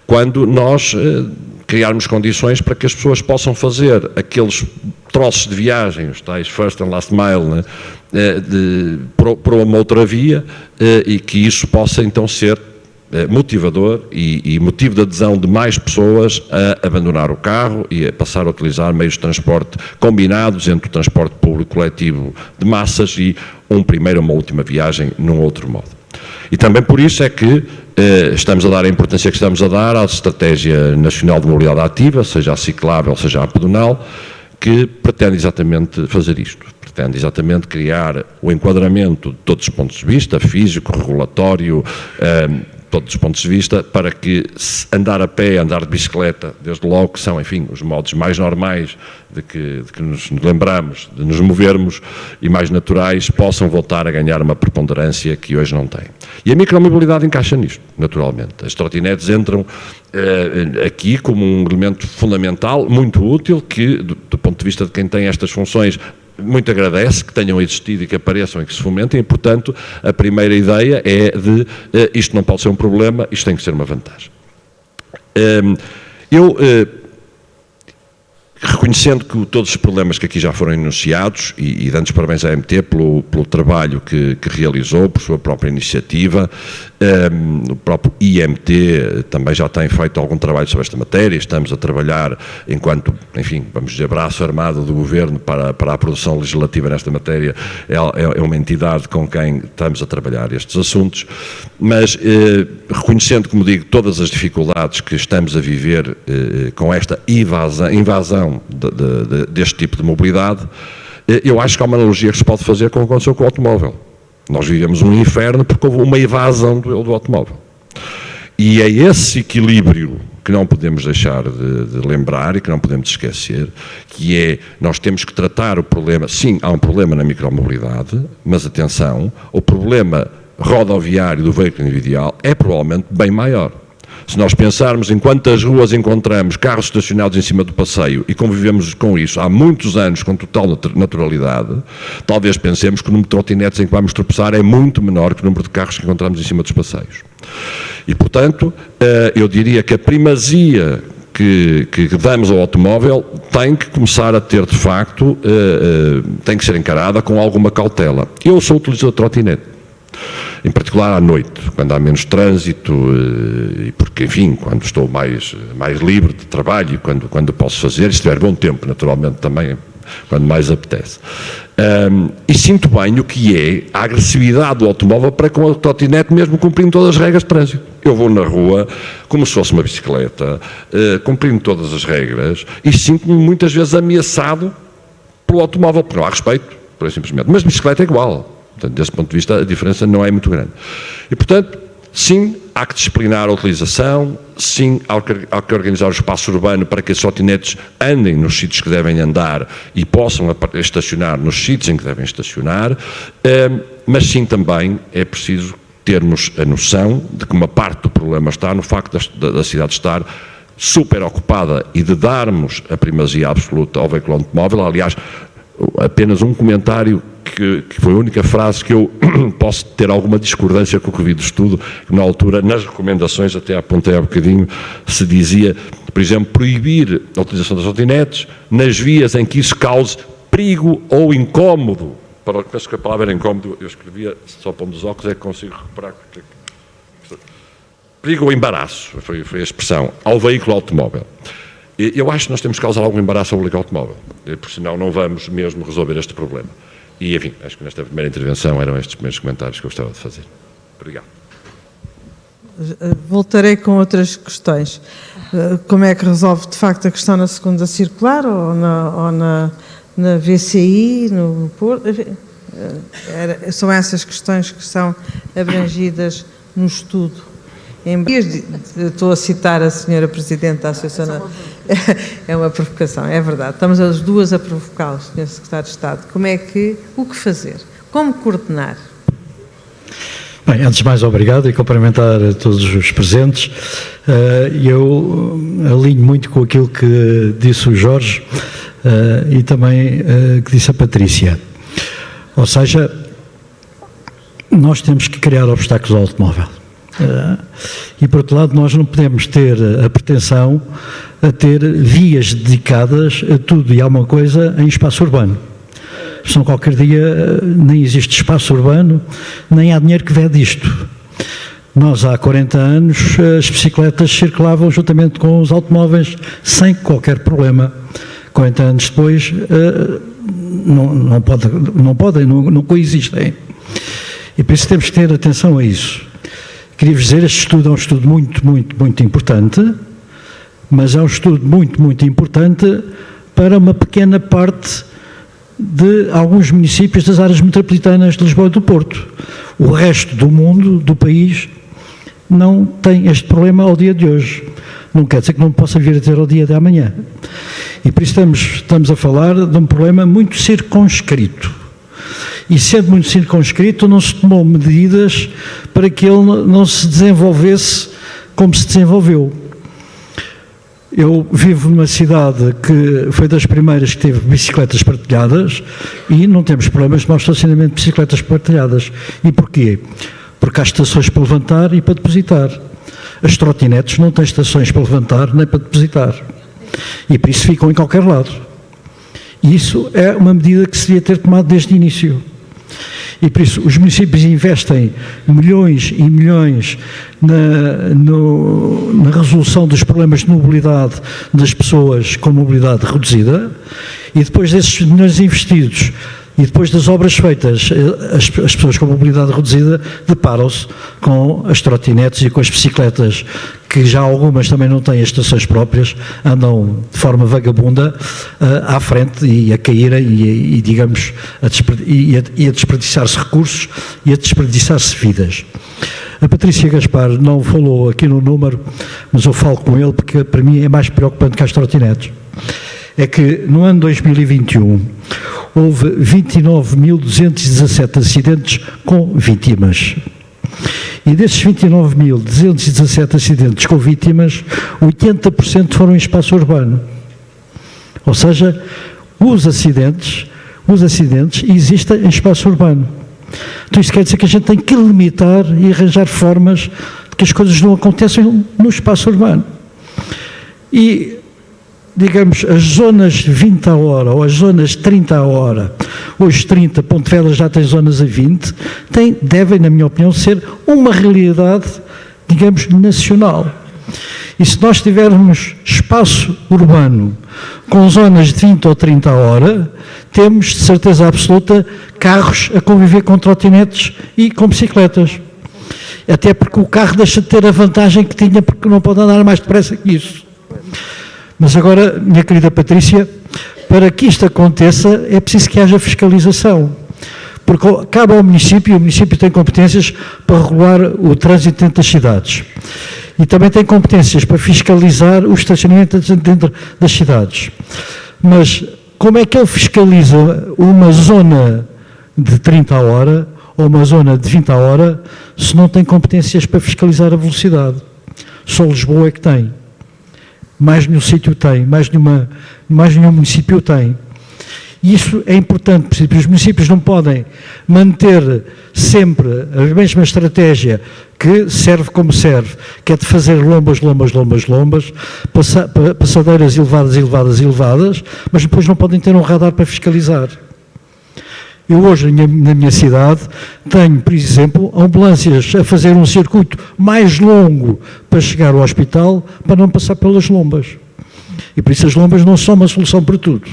quando nós criarmos condições para que as pessoas possam fazer aqueles troços de viagem, os tais first and last mile, né, para uma outra via, e que isso possa então ser motivador e motivo de adesão de mais pessoas a abandonar o carro e a passar a utilizar meios de transporte combinados entre o transporte público coletivo de massas e uma última viagem num outro modo. E também por isso é que estamos a dar a importância que estamos a dar à Estratégia Nacional de Mobilidade Ativa, seja a ciclável, seja a pedonal, que pretende exatamente fazer isto. Pretende exatamente criar o enquadramento de todos os pontos de vista, físico, regulatório, todos os pontos de vista, para que andar a pé, andar de bicicleta, desde logo, que são, enfim, os modos mais normais de que nos lembramos, de nos movermos e mais naturais, possam voltar a ganhar uma preponderância que hoje não tem. E a micromobilidade encaixa nisto, naturalmente. As trotinetes entram aqui como um elemento fundamental, muito útil, que, do ponto de vista de quem tem estas funções, muito agradece que tenham existido e que apareçam e que se fomentem, e, portanto, a primeira ideia é de isto não pode ser um problema, isto tem que ser uma vantagem. Reconhecendo que todos os problemas que aqui já foram enunciados, e dando os parabéns à AMT pelo trabalho que realizou, por sua própria iniciativa, o próprio IMT também já tem feito algum trabalho sobre esta matéria, estamos a trabalhar enquanto, enfim, vamos dizer, braço armado do Governo para a produção legislativa nesta matéria, é uma entidade com quem estamos a trabalhar estes assuntos, mas reconhecendo, como digo, todas as dificuldades que estamos a viver com esta invasão deste tipo de mobilidade, eu acho que há uma analogia que se pode fazer com o que aconteceu com o automóvel. Nós vivemos um inferno porque houve uma invasão do automóvel. E é esse equilíbrio que não podemos deixar de lembrar e que não podemos esquecer, que é, nós temos que tratar o problema, sim, há um problema na micromobilidade, mas atenção, o problema rodoviário do veículo individual é provavelmente bem maior. Se nós pensarmos em quantas ruas encontramos carros estacionados em cima do passeio e convivemos com isso há muitos anos com total naturalidade, talvez pensemos que o número de trotinetes em que vamos tropeçar é muito menor que o número de carros que encontramos em cima dos passeios. E, portanto, eu diria que a primazia que damos ao automóvel tem que começar a ter, de facto, tem que ser encarada com alguma cautela. Eu sou utilizador de trotinete. Em particular à noite, quando há menos trânsito, e porque, enfim, quando estou mais livre de trabalho, quando posso fazer, e se tiver bom tempo, naturalmente, também, quando mais apetece. E sinto bem o que é a agressividade do automóvel para com a trotinete, mesmo cumprindo todas as regras de trânsito. Eu vou na rua como se fosse uma bicicleta, cumprindo todas as regras, e sinto-me muitas vezes ameaçado pelo automóvel, porque não há respeito, por simplesmente. Mas bicicleta é igual. Portanto, desse ponto de vista, a diferença não é muito grande. E, portanto, sim, há que disciplinar a utilização, sim, há que organizar o espaço urbano para que as trotinetes andem nos sítios que devem andar e possam estacionar nos sítios em que devem estacionar, mas sim também é preciso termos a noção de que uma parte do problema está no facto da cidade estar super ocupada e de darmos a primazia absoluta ao veículo automóvel. Aliás, apenas um comentário que foi a única frase que eu posso ter alguma discordância com o que vi do estudo, que na altura, nas recomendações, até apontei há bocadinho, se dizia, por exemplo, proibir a utilização das trotinetes nas vias em que isso cause perigo ou incómodo. Penso que a palavra era incómodo, eu escrevia, só pondo os óculos é que consigo recuperar. Perigo ou embaraço, foi a expressão, ao veículo automóvel. Eu acho que nós temos que causar algum embaraço ao veículo automóvel, porque senão não vamos mesmo resolver este problema. E, enfim, acho que nesta primeira intervenção eram estes primeiros comentários que eu gostava de fazer. Obrigado. Voltarei com outras questões. Como é que resolve, de facto, a questão na segunda circular ou na VCI, no Porto? São essas questões que são abrangidas no estudo. Estou a citar a senhora Presidente da Associação. É uma provocação, é verdade. Estamos as duas a provocá-lo, Sr. Secretário de Estado. O que fazer? Como coordenar? Bem, antes de mais, obrigado e cumprimentar a todos os presentes. Eu alinho muito com aquilo que disse o Jorge e também que disse a Patrícia. Ou seja, nós temos que criar obstáculos ao automóvel. E, por outro lado, nós não podemos ter a pretensão a ter vias dedicadas a tudo e a uma coisa em espaço urbano. Senão qualquer dia nem existe espaço urbano, nem há dinheiro que vede isto. Nós, há 40 anos, as bicicletas circulavam juntamente com os automóveis sem qualquer problema. 40 anos depois, não coexistem. E por isso temos que ter atenção a isso. Queria-vos dizer, este estudo é um estudo muito importante, mas é um estudo muito importante para uma pequena parte de alguns municípios das áreas metropolitanas de Lisboa e do Porto. O resto do mundo, do país, não tem este problema ao dia de hoje. Não quer dizer que não possa vir a ter ao dia de amanhã. E por isso estamos a falar de um problema muito circunscrito. E sendo muito circunscrito, não se tomou medidas para que ele não se desenvolvesse como se desenvolveu. Eu vivo numa cidade que foi das primeiras que teve bicicletas partilhadas e não temos problemas no estacionamento de bicicletas partilhadas. E porquê? Porque há estações para levantar e para depositar. As trotinetes não têm estações para levantar nem para depositar. E por isso ficam em qualquer lado. E isso é uma medida que se devia ter tomado desde o início. E por isso os municípios investem milhões e milhões na resolução dos problemas de mobilidade das pessoas com mobilidade reduzida, e depois desses milhões investidos e depois das obras feitas, as pessoas com mobilidade reduzida deparam-se com as trotinetes e com as bicicletas, que já algumas também não têm estações próprias, andam de forma vagabunda à frente e a caírem e digamos, a desperdiçar-se recursos e a desperdiçar-se vidas. A Patrícia Gaspar não falou aqui no número, mas eu falo com ele porque para mim é mais preocupante que as trotinetes. É que no ano 2021 houve 29.217 acidentes com vítimas. E desses 29.217 acidentes com vítimas, 80% foram em espaço urbano. Ou seja, os acidentes existem em espaço urbano. Então isto quer dizer que a gente tem que limitar e arranjar formas de que as coisas não aconteçam no espaço urbano. E, digamos, as zonas 20 a hora ou as zonas 30 a hora, hoje 30, Pontevedra já tem zonas a 20, devem, na minha opinião, ser uma realidade, digamos, nacional. E se nós tivermos espaço urbano com zonas de 20 ou 30 a hora, temos, de certeza absoluta, carros a conviver com trotinetes e com bicicletas. Até porque o carro deixa de ter a vantagem que tinha, porque não pode andar mais depressa que isso. Mas agora, minha querida Patrícia, para que isto aconteça é preciso que haja fiscalização. Porque cabe ao município, e o município tem competências para regular o trânsito dentro das cidades. E também tem competências para fiscalizar o estacionamento dentro das cidades. Mas como é que ele fiscaliza uma zona de 30 a hora ou uma zona de 20 a hora se não tem competências para fiscalizar a velocidade? Só Lisboa é que tem. Mais nenhum sítio tem, mais nenhum município tem. E isso é importante, porque os municípios não podem manter sempre a mesma estratégia que serve como serve, que é de fazer lombas, passadeiras elevadas, mas depois não podem ter um radar para fiscalizar. Eu hoje, na minha cidade, tenho, por exemplo, ambulâncias a fazer um circuito mais longo para chegar ao hospital, para não passar pelas lombas. E por isso as lombas não são uma solução para tudo.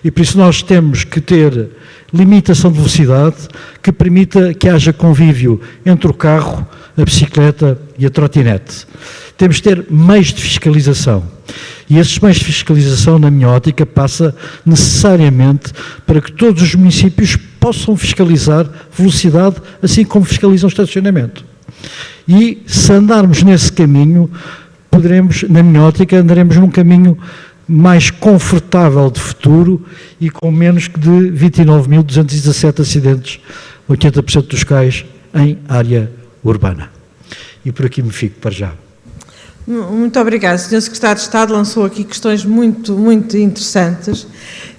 E por isso nós temos que ter limitação de velocidade que permita que haja convívio entre o carro, a bicicleta e a trotinete. Temos de ter meios de fiscalização. E esses meios de fiscalização, na minha ótica, passa necessariamente para que todos os municípios possam fiscalizar velocidade, assim como fiscalizam o estacionamento. E se andarmos nesse caminho, poderemos, na minha ótica, andaremos num caminho mais confortável de futuro e com menos que de 29.217 acidentes, 80% dos quais em área urbana. E por aqui me fico para já. Muito obrigada. O Sr. Secretário de Estado lançou aqui questões muito interessantes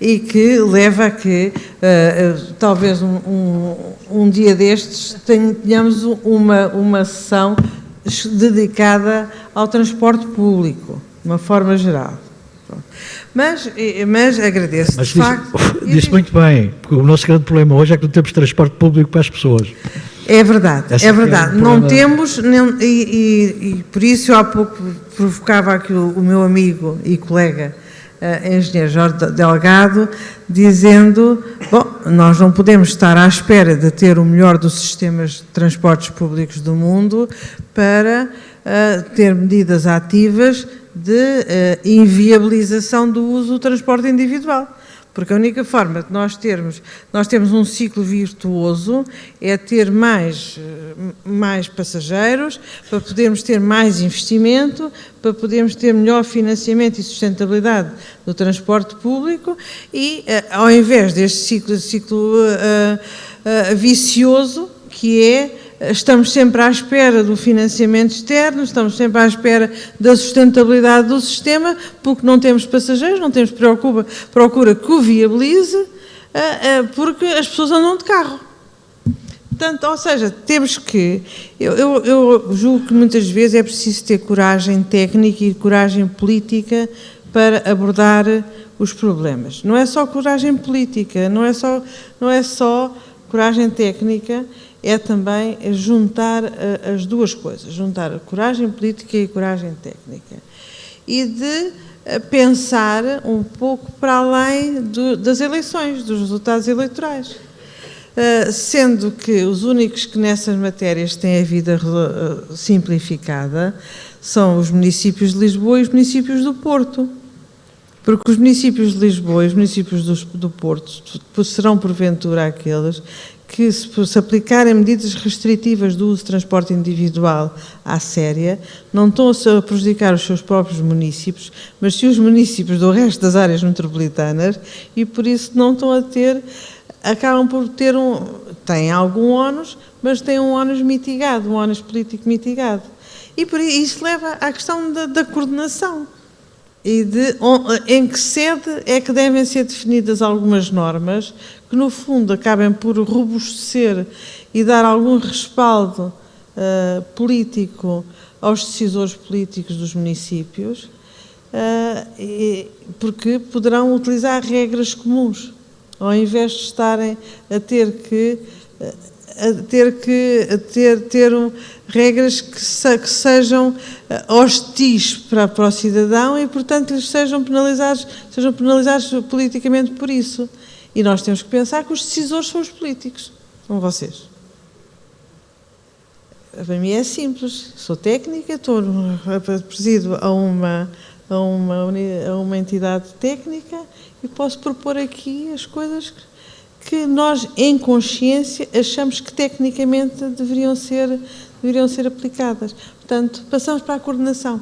e que leva a que talvez um dia destes tenhamos uma sessão dedicada ao transporte público, de uma forma geral. Mas agradeço. Mas disse muito bem, porque o nosso grande problema hoje é que não temos transporte público para as pessoas. É verdade, é verdade. Não temos, e por isso eu há pouco provocava aqui o meu amigo e colega engenheiro Jorge Delgado, dizendo, bom, nós não podemos estar à espera de ter o melhor dos sistemas de transportes públicos do mundo para ter medidas ativas de inviabilização do uso do transporte individual. Porque a única forma de nós temos um ciclo virtuoso é ter mais passageiros, para podermos ter mais investimento, para podermos ter melhor financiamento e sustentabilidade do transporte público e, ao invés deste ciclo vicioso, que é estamos sempre à espera do financiamento externo, estamos sempre à espera da sustentabilidade do sistema, porque não temos passageiros, não temos procura que o viabilize, porque as pessoas andam de carro. Portanto, ou seja, temos que... Eu julgo que muitas vezes é preciso ter coragem técnica e coragem política para abordar os problemas. Não é só coragem política, não é só coragem técnica, é também juntar as duas coisas, juntar a coragem política e a coragem técnica. E de pensar um pouco para além das eleições, dos resultados eleitorais. Sendo que os únicos que nessas matérias têm a vida simplificada são os municípios de Lisboa e os municípios do Porto. Porque os municípios de Lisboa e os municípios do Porto serão, porventura, aqueles que, se aplicarem medidas restritivas do uso de transporte individual à séria, não estão a prejudicar os seus próprios municípios, mas sim os municípios do resto das áreas metropolitanas, e por isso não estão a ter, acabam por ter têm algum ónus, mas têm um ónus mitigado, um ónus político mitigado. E por isso leva à questão da coordenação. E em que sede é que devem ser definidas algumas normas que, no fundo, acabem por robustecer e dar algum respaldo político aos decisores políticos dos municípios, porque poderão utilizar regras comuns, ao invés de estarem a ter regras que sejam hostis para o cidadão e, portanto, eles sejam penalizados politicamente por isso. E nós temos que pensar que os decisores são os políticos, são vocês. Para mim é simples, sou técnica, presido a uma entidade técnica e posso propor aqui as coisas que nós, em consciência, achamos que tecnicamente deveriam ser aplicadas. Portanto, passamos para a coordenação.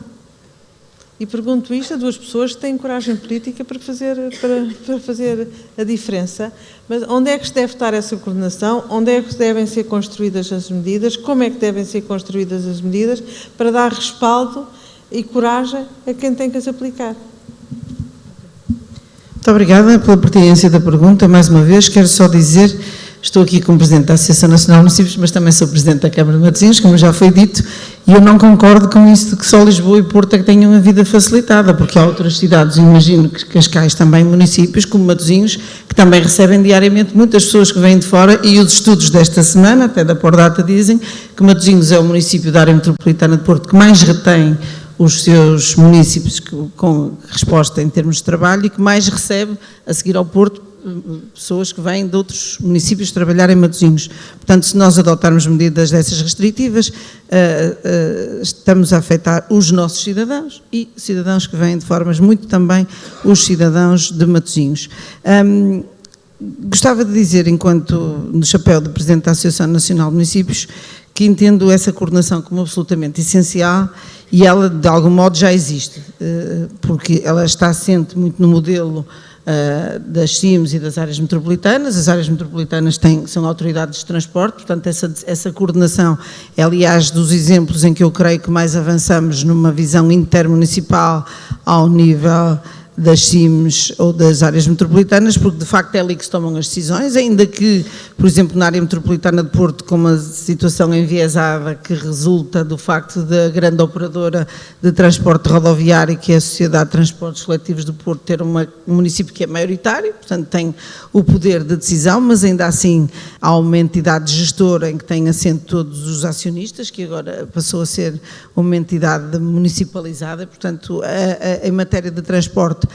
E pergunto isto a duas pessoas que têm coragem política para fazer a diferença. Mas onde é que se deve estar essa coordenação? Onde é que devem ser construídas as medidas? Como é que devem ser construídas as medidas para dar respaldo e coragem a quem tem que as aplicar? Muito obrigada pela pertinência da pergunta. Mais uma vez, quero só dizer, estou aqui como Presidente da Associação Nacional de Municípios, mas também sou Presidente da Câmara de Matosinhos, como já foi dito, e eu não concordo com isso de que só Lisboa e Porto é que tenham a vida facilitada, porque há outras cidades, imagino que Cascais também, municípios como Matosinhos, que também recebem diariamente muitas pessoas que vêm de fora, e os estudos desta semana, até da Pordata, dizem que Matosinhos é o município da área metropolitana de Porto que mais retém os seus municípios com resposta em termos de trabalho e que mais recebe, a seguir ao Porto, pessoas que vêm de outros municípios trabalhar em Matosinhos. Portanto, se nós adotarmos medidas dessas restritivas, estamos a afetar os nossos cidadãos e cidadãos que vêm de formas muito também os cidadãos de Matosinhos. Gostava de dizer, enquanto no chapéu de Presidente da Associação Nacional de Municípios, que entendo essa coordenação como absolutamente essencial e ela, de algum modo, já existe, porque ela está assente muito no modelo das CIMs e das áreas metropolitanas. As áreas metropolitanas são autoridades de transporte, portanto essa coordenação é, aliás, dos exemplos em que eu creio que mais avançamos numa visão intermunicipal ao nível das CIMs ou das áreas metropolitanas, porque de facto é ali que se tomam as decisões, ainda que, por exemplo, na área metropolitana de Porto, com uma situação enviesada que resulta do facto da grande operadora de transporte rodoviário, que é a Sociedade de Transportes Coletivos do Porto, ter um município que é maioritário, portanto tem o poder de decisão, mas ainda assim há uma entidade gestora em que tem assento todos os acionistas, que agora passou a ser uma entidade municipalizada, portanto, em matéria de transporte,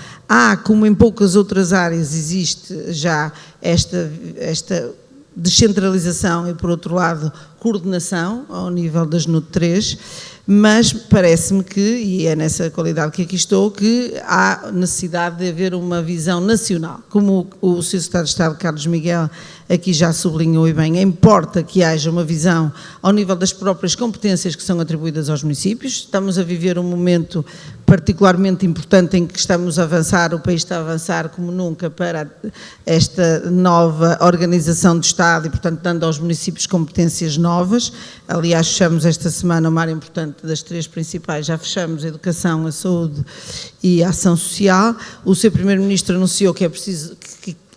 como em poucas outras áreas, existe já esta descentralização e, por outro lado, coordenação ao nível das NUT 3. Mas parece-me que, e é nessa qualidade que aqui estou, que há necessidade de haver uma visão nacional. Como o Sr. Secretário de Estado, Carlos Miguel, aqui já sublinhou e bem, importa que haja uma visão ao nível das próprias competências que são atribuídas aos municípios. Estamos a viver um momento particularmente importante em que estamos a avançar, o país está a avançar como nunca para esta nova organização do Estado e, portanto, dando aos municípios competências novas. Aliás, fechamos esta semana uma área importante das 3 principais, já fechamos a educação, a saúde e a ação social. O Sr. Primeiro-Ministro anunciou que é preciso,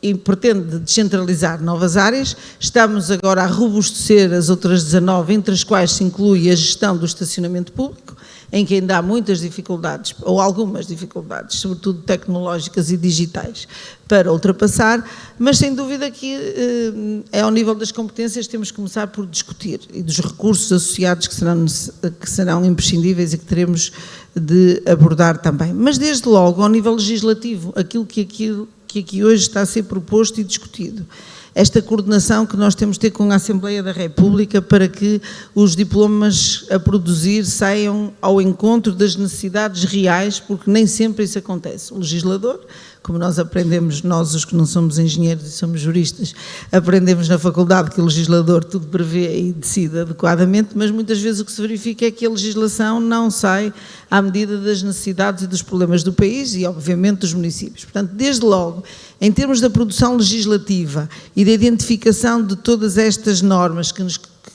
e pretende descentralizar novas áreas. Estamos agora a robustecer as outras 19, entre as quais se inclui a gestão do estacionamento público, em que ainda há muitas dificuldades, ou algumas dificuldades, sobretudo tecnológicas e digitais, para ultrapassar, mas sem dúvida que é ao nível das competências temos que começar por discutir, e dos recursos associados que serão imprescindíveis e que teremos de abordar também. Mas desde logo, ao nível legislativo, aquilo que aqui hoje está a ser proposto e discutido. Esta coordenação que nós temos de ter com a Assembleia da República para que os diplomas a produzir saiam ao encontro das necessidades reais, porque nem sempre isso acontece. O legislador, como nós aprendemos, nós os que não somos engenheiros e somos juristas, aprendemos na faculdade que o legislador tudo prevê e decide adequadamente, mas muitas vezes o que se verifica é que a legislação não sai à medida das necessidades e dos problemas do país e, obviamente, dos municípios. Portanto, desde logo, em termos da produção legislativa e da identificação de todas estas normas que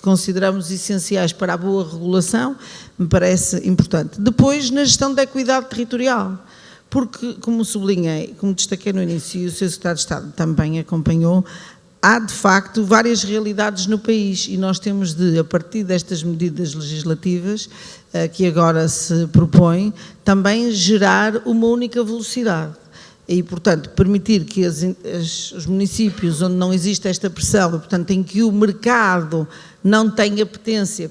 consideramos essenciais para a boa regulação, me parece importante. Depois, na gestão da equidade territorial, porque, como sublinhei, como destaquei no início, e o Sr. Secretário de Estado também acompanhou, há, de facto, várias realidades no país e nós temos de, a partir destas medidas legislativas que agora se propõem, também gerar uma única velocidade. E, portanto, permitir que os municípios onde não existe esta pressão, e, portanto, em que o mercado não tenha potência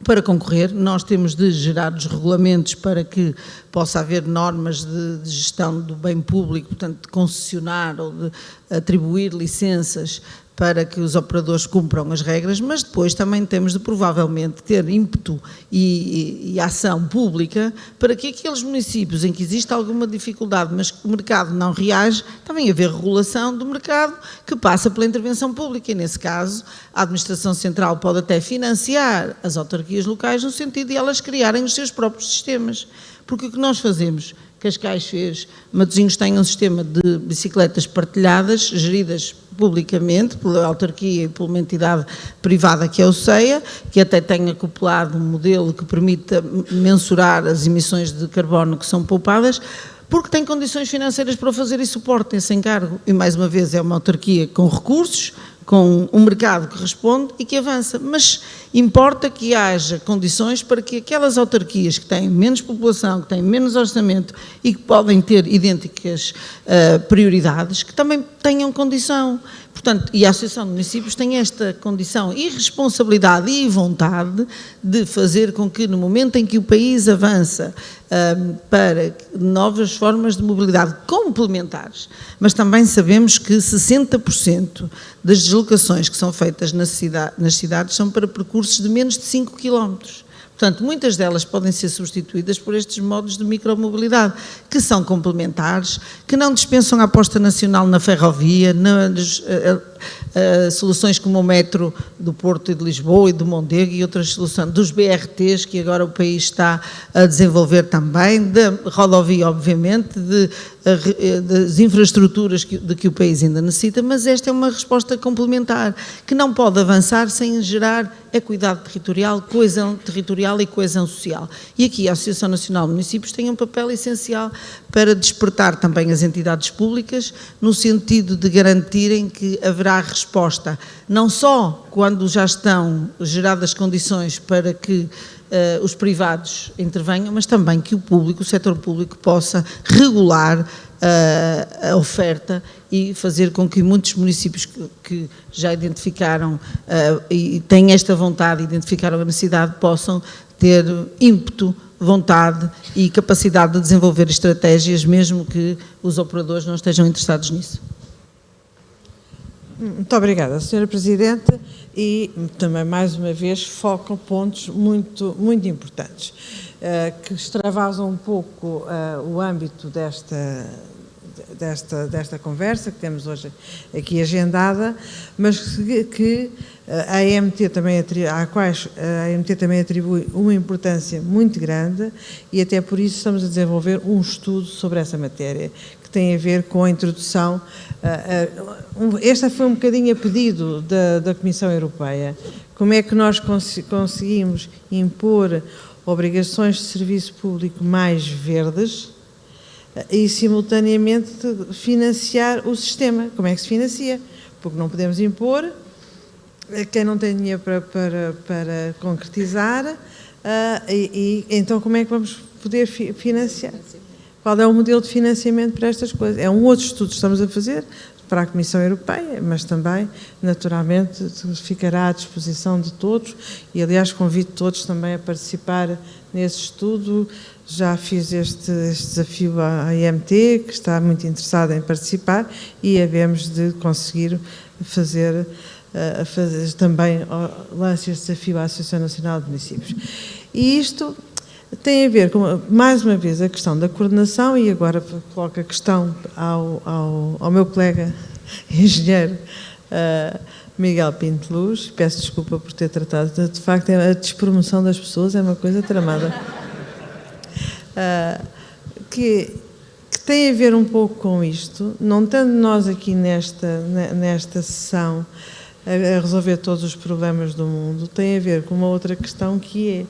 para concorrer, nós temos de gerar os regulamentos para que possa haver normas de gestão do bem público, portanto, de concessionar ou de atribuir licenças para que os operadores cumpram as regras, mas depois também temos de provavelmente ter ímpeto e ação pública para que aqueles municípios em que existe alguma dificuldade, mas que o mercado não reage, também haver regulação do mercado que passa pela intervenção pública e, nesse caso, a Administração Central pode até financiar as autarquias locais no sentido de elas criarem os seus próprios sistemas. Porque o que nós fazemos, Cascais fez, Matosinhos tem um sistema de bicicletas partilhadas, geridas publicamente pela autarquia e por uma entidade privada que é o CEA, que até tem acoplado um modelo que permita mensurar as emissões de carbono que são poupadas, porque tem condições financeiras para fazer e suporta esse encargo. E, mais uma vez, é uma autarquia com recursos, com um mercado que responde e que avança, mas importa que haja condições para que aquelas autarquias que têm menos população, que têm menos orçamento e que podem ter idênticas prioridades, que também tenham condição. Portanto, e a Associação de Municípios tem esta condição e responsabilidade e vontade de fazer com que, no momento em que o país avança para novas formas de mobilidade complementares, mas também sabemos que 60% das deslocações que são feitas nas cidades são para percursos de menos de 5 km. Portanto, muitas delas podem ser substituídas por estes modos de micromobilidade, que são complementares, que não dispensam a aposta nacional na ferrovia, soluções como o metro do Porto e de Lisboa e do Mondego e outras soluções, dos BRTs que agora o país está a desenvolver também, da rodovia, obviamente, das infraestruturas de que o país ainda necessita, mas esta é uma resposta complementar, que não pode avançar sem gerar equidade territorial, coesão territorial e coesão social. E aqui a Associação Nacional de Municípios tem um papel essencial para despertar também as entidades públicas, no sentido de garantirem que haverá resposta, não só quando já estão geradas condições para que os privados intervenham, mas também que o público, o setor público, possa regular a oferta e fazer com que muitos municípios que já identificaram e têm esta vontade, identificaram a necessidade, possam ter ímpeto, vontade e capacidade de desenvolver estratégias, mesmo que os operadores não estejam interessados nisso. Muito obrigada, Sra. Presidente, e também mais uma vez focam pontos muito importantes, que extravasam um pouco o âmbito desta conversa que temos hoje aqui agendada, mas que à quais a AMT também atribui uma importância muito grande, e até por isso estamos a desenvolver um estudo sobre essa matéria, que tem a ver com a introdução. Este foi um bocadinho a pedido da Comissão Europeia. Como é que nós conseguimos impor obrigações de serviço público mais verdes e, simultaneamente, financiar o sistema? Como é que se financia? Porque não podemos impor a quem não tem dinheiro para concretizar, e então como é que vamos poder financiar? Qual é o modelo de financiamento para estas coisas? É um outro estudo que estamos a fazer para a Comissão Europeia, mas também, naturalmente, ficará à disposição de todos, e aliás convido todos também a participar nesse estudo. Já fiz este desafio à IMT, que está muito interessada em participar, e havemos de conseguir fazer também lance este desafio à Associação Nacional de Municípios. E isto tem a ver com, mais uma vez, a questão da coordenação, e agora coloco a questão ao meu colega engenheiro Miguel Pinto Luz. Peço desculpa por ter tratado, de facto a despromoção das pessoas é uma coisa tramada, que tem a ver um pouco com isto, não estando nós aqui nesta sessão a resolver todos os problemas do mundo, tem a ver com uma outra questão que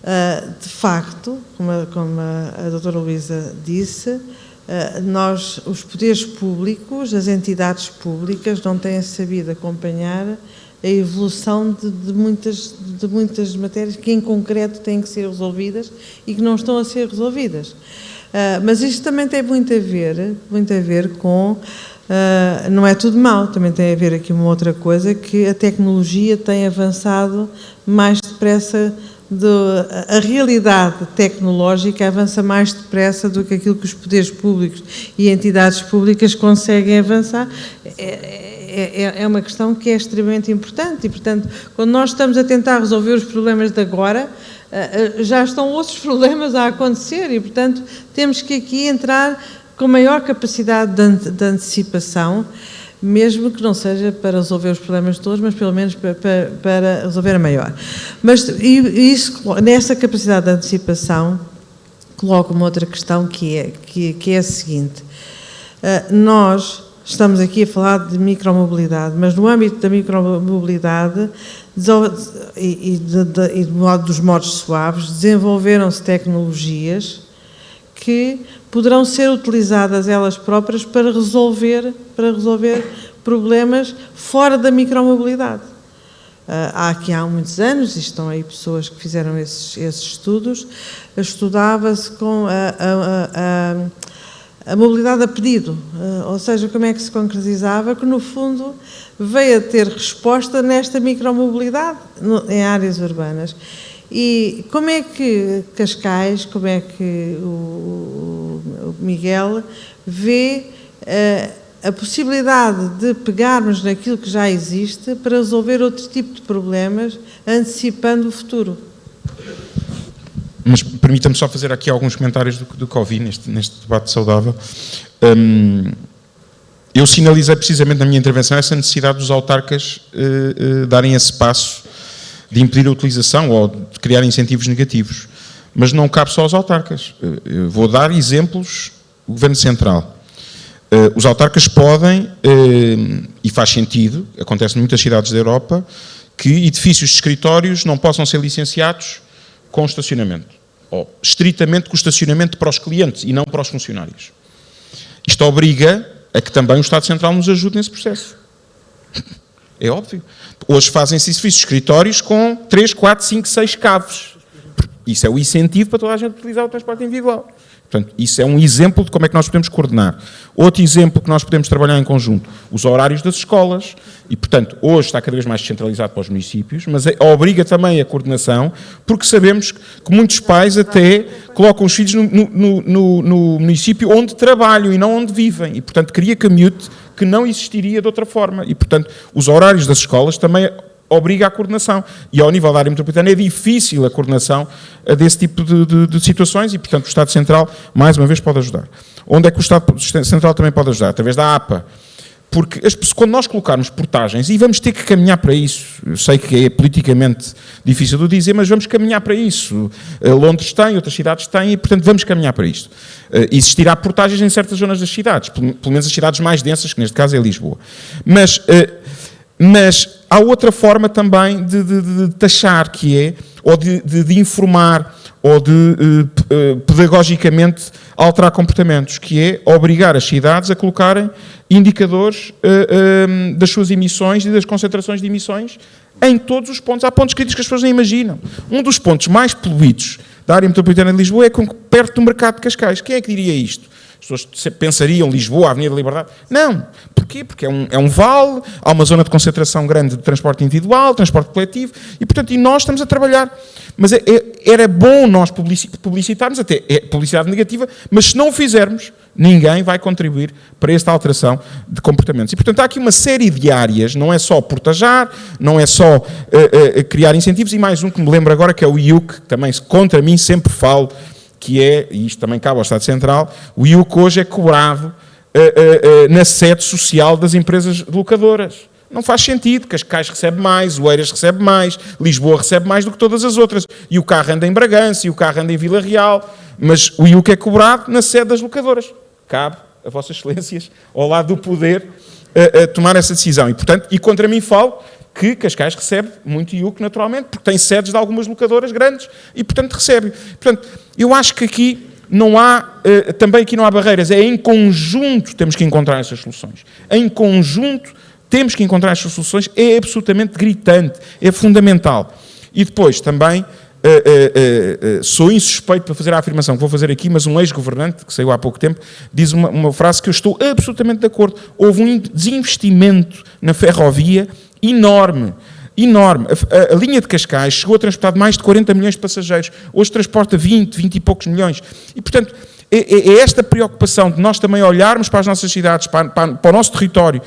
é, de facto, como a doutora Luísa disse, nós, os poderes públicos, as entidades públicas, não têm sabido acompanhar a evolução de muitas matérias que, em concreto, têm que ser resolvidas e que não estão a ser resolvidas. Mas isto também tem muito a ver com... não é tudo mau, também tem a ver aqui uma outra coisa, que a tecnologia tem avançado mais depressa, a realidade tecnológica avança mais depressa do que aquilo que os poderes públicos e entidades públicas conseguem avançar. É uma questão que é extremamente importante, e, portanto, quando nós estamos a tentar resolver os problemas de agora, já estão outros problemas a acontecer, e, portanto, temos que aqui entrar com maior capacidade de antecipação, mesmo que não seja para resolver os problemas todos, mas pelo menos para resolver a maior. Mas isso, nessa capacidade de antecipação, coloco uma outra questão que é a seguinte. Nós estamos aqui a falar de micromobilidade, mas no âmbito da micromobilidade e dos modos suaves, desenvolveram-se tecnologias que poderão ser utilizadas elas próprias para resolver problemas fora da micromobilidade. Há muitos anos, e estão aí pessoas que fizeram esses estudos, estudava-se com a mobilidade a pedido, ou seja, como é que se concretizava, que no fundo veio a ter resposta nesta micromobilidade em áreas urbanas. E como é que Cascais, como é que o Miguel vê a possibilidade de pegarmos naquilo que já existe para resolver outro tipo de problemas, antecipando o futuro? Mas permita-me só fazer aqui alguns comentários do que ouvi neste debate saudável. Eu sinalizei precisamente na minha intervenção essa necessidade dos autarcas darem esse passo de impedir a utilização ou de criar incentivos negativos. Mas não cabe só aos autarcas. Eu vou dar exemplos do Governo Central. Os autarcas podem, e faz sentido, acontece em muitas cidades da Europa, que edifícios de escritórios não possam ser licenciados com estacionamento, ou estritamente com estacionamento para os clientes e não para os funcionários. Isto obriga a que também o Estado Central nos ajude nesse processo. É óbvio. Hoje fazem-se edifícios de escritórios com 3, 4, 5, 6 caves. Isso é o incentivo para toda a gente utilizar o transporte individual. Portanto, isso é um exemplo de como é que nós podemos coordenar. Outro exemplo que nós podemos trabalhar em conjunto, os horários das escolas. E, portanto, hoje está cada vez mais descentralizado para os municípios, mas obriga também a coordenação, porque sabemos que muitos pais até colocam os filhos no município onde trabalham e não onde vivem. E, portanto, cria que não existiria de outra forma. E, portanto, os horários das escolas também obriga à coordenação. E ao nível da área metropolitana é difícil a coordenação desse tipo de situações e, portanto, o Estado Central, mais uma vez, pode ajudar. Onde é que o Estado Central também pode ajudar? Através da APA. Porque quando nós colocarmos portagens, e vamos ter que caminhar para isso, eu sei que é politicamente difícil de dizer, mas vamos caminhar para isso. Londres tem, outras cidades têm, e portanto vamos caminhar para isto. Existirá portagens em certas zonas das cidades, pelo menos as cidades mais densas, que neste caso é Lisboa. Mas há outra forma também de taxar, que é, ou de informar, ou de pedagogicamente alterar comportamentos, que é obrigar as cidades a colocarem indicadores das suas emissões e das concentrações de emissões em todos os pontos. Há pontos críticos que as pessoas nem imaginam. Um dos pontos mais poluídos da área metropolitana de Lisboa é perto do mercado de Cascais. Quem é que diria isto? As pessoas pensariam Lisboa, Avenida da Liberdade. Não. Porquê? Porque é um vale, há uma zona de concentração grande de transporte individual, transporte coletivo, e portanto nós estamos a trabalhar. Mas era bom nós publicitarmos, até é publicidade negativa, mas se não o fizermos, ninguém vai contribuir para esta alteração de comportamentos. E portanto há aqui uma série de áreas, não é só portajar, não é só criar incentivos, e mais um que me lembro agora, que é o IUC, que também contra mim sempre falo, que é, e isto também cabe ao Estado Central, o IUC hoje é cobrado na sede social das empresas locadoras. Não faz sentido, Cascais recebe mais, o Oeiras recebe mais, Lisboa recebe mais do que todas as outras. E o carro anda em Bragança, e o carro anda em Vila Real, mas o IUC é cobrado na sede das locadoras. Cabe a Vossas Excelências, ao lado do poder, tomar essa decisão. E, portanto, e contra mim falo que Cascais recebe muito IUC naturalmente, porque tem sedes de algumas locadoras grandes e, portanto, recebe. Portanto, eu acho que aqui não há, também aqui não há barreiras, é em conjunto temos que encontrar essas soluções. Em conjunto temos que encontrar essas soluções, é absolutamente gritante, é fundamental. E depois também, sou insuspeito para fazer a afirmação que vou fazer aqui, mas um ex-governante, que saiu há pouco tempo, diz uma frase que eu estou absolutamente de acordo. Houve um desinvestimento na ferrovia enorme. A linha de Cascais chegou a transportar mais de 40 milhões de passageiros. Hoje transporta 20 e poucos milhões. E, portanto, é esta preocupação de nós também olharmos para as nossas cidades, para o nosso território,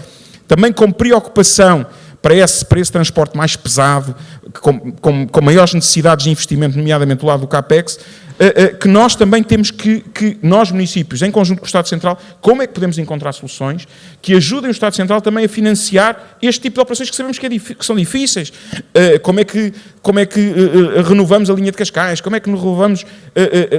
também com preocupação para esse transporte mais pesado, com maiores necessidades de investimento, nomeadamente do lado do CAPEX, que nós também temos que nós municípios, em conjunto com o Estado Central, como é que podemos encontrar soluções que ajudem o Estado Central também a financiar este tipo de operações que sabemos que são difíceis. Como é que renovamos a linha de Cascais? Como é que renovamos?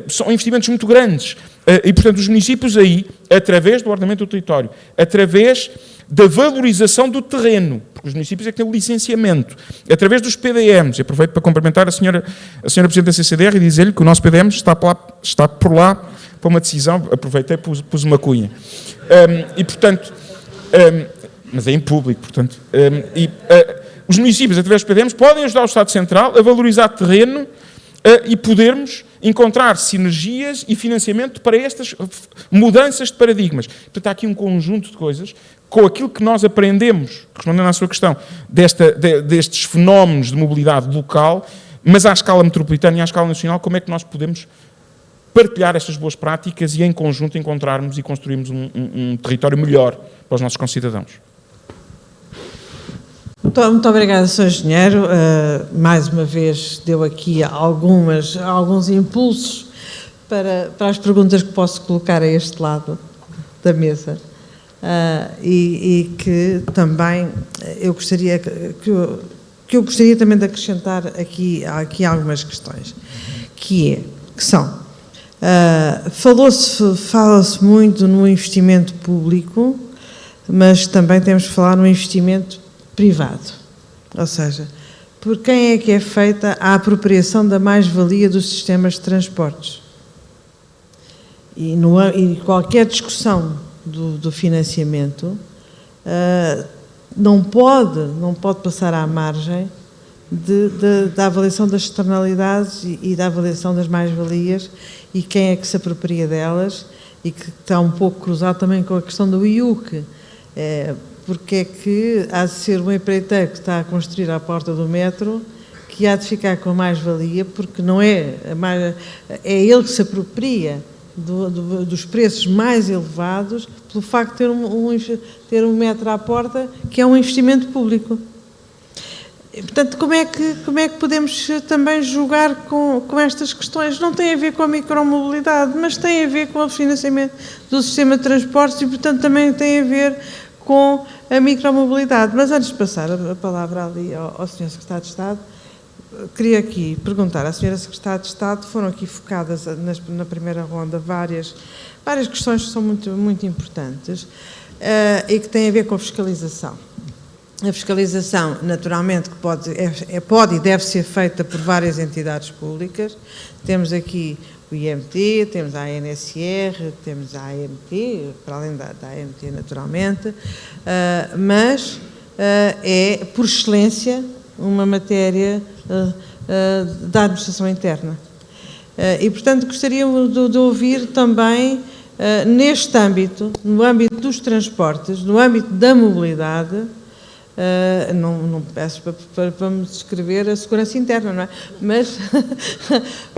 São investimentos muito grandes. E, portanto, os municípios aí, através do ordenamento do território, através da valorização do terreno, porque os municípios é que têm o licenciamento, através dos PDMs, aproveito para cumprimentar a senhora Presidente da CCDR e dizer-lhe que o nosso PDM está por lá para uma decisão, aproveitei e pus uma cunha. E, portanto, mas é em público, portanto, os municípios, através dos PDMs, podem ajudar o Estado Central a valorizar terreno e podermos encontrar sinergias e financiamento para estas mudanças de paradigmas. Portanto, há aqui um conjunto de coisas, com aquilo que nós aprendemos, respondendo à sua questão, destes fenómenos de mobilidade local, mas à escala metropolitana e à escala nacional, como é que nós podemos partilhar estas boas práticas e, em conjunto, encontrarmos e construirmos um território melhor para os nossos concidadãos. Muito obrigada, Sr. Engenheiro. Mais uma vez deu aqui alguns impulsos para as perguntas que posso colocar a este lado da mesa. E que também eu gostaria também de acrescentar aqui algumas questões, que são, fala-se muito no investimento público, mas também temos de falar no investimento privado, ou seja, por quem é que é feita a apropriação da mais-valia dos sistemas de transportes? E qualquer discussão do financiamento não pode passar à margem da avaliação das externalidades e da avaliação das mais-valias e quem é que se apropria delas, e que está um pouco cruzado também com a questão do IUC. Porque é que há de ser um empreiteiro que está a construir à porta do metro que há de ficar com mais-valia, porque não é ele que se apropria dos preços mais elevados pelo facto de ter um metro à porta, que é um investimento público. E, portanto, como é que podemos também julgar com estas questões? Não tem a ver com a micromobilidade, mas tem a ver com o financiamento do sistema de transportes e, portanto, também tem a ver com a micromobilidade. Mas antes de passar a palavra ali ao Sr. Secretário de Estado, queria aqui perguntar à Sra. Secretária de Estado, foram aqui focadas na primeira ronda várias questões que são muito, muito importantes e que têm a ver com a fiscalização. A fiscalização, naturalmente, que pode e deve ser feita por várias entidades públicas. Temos aqui o IMT, temos a ANSR, temos a AMT, para além da AMT, naturalmente, mas é, por excelência, uma matéria da administração interna. E, portanto, gostaria de ouvir também, neste âmbito, no âmbito dos transportes, no âmbito da mobilidade, não peço para me descrever a segurança interna, não é?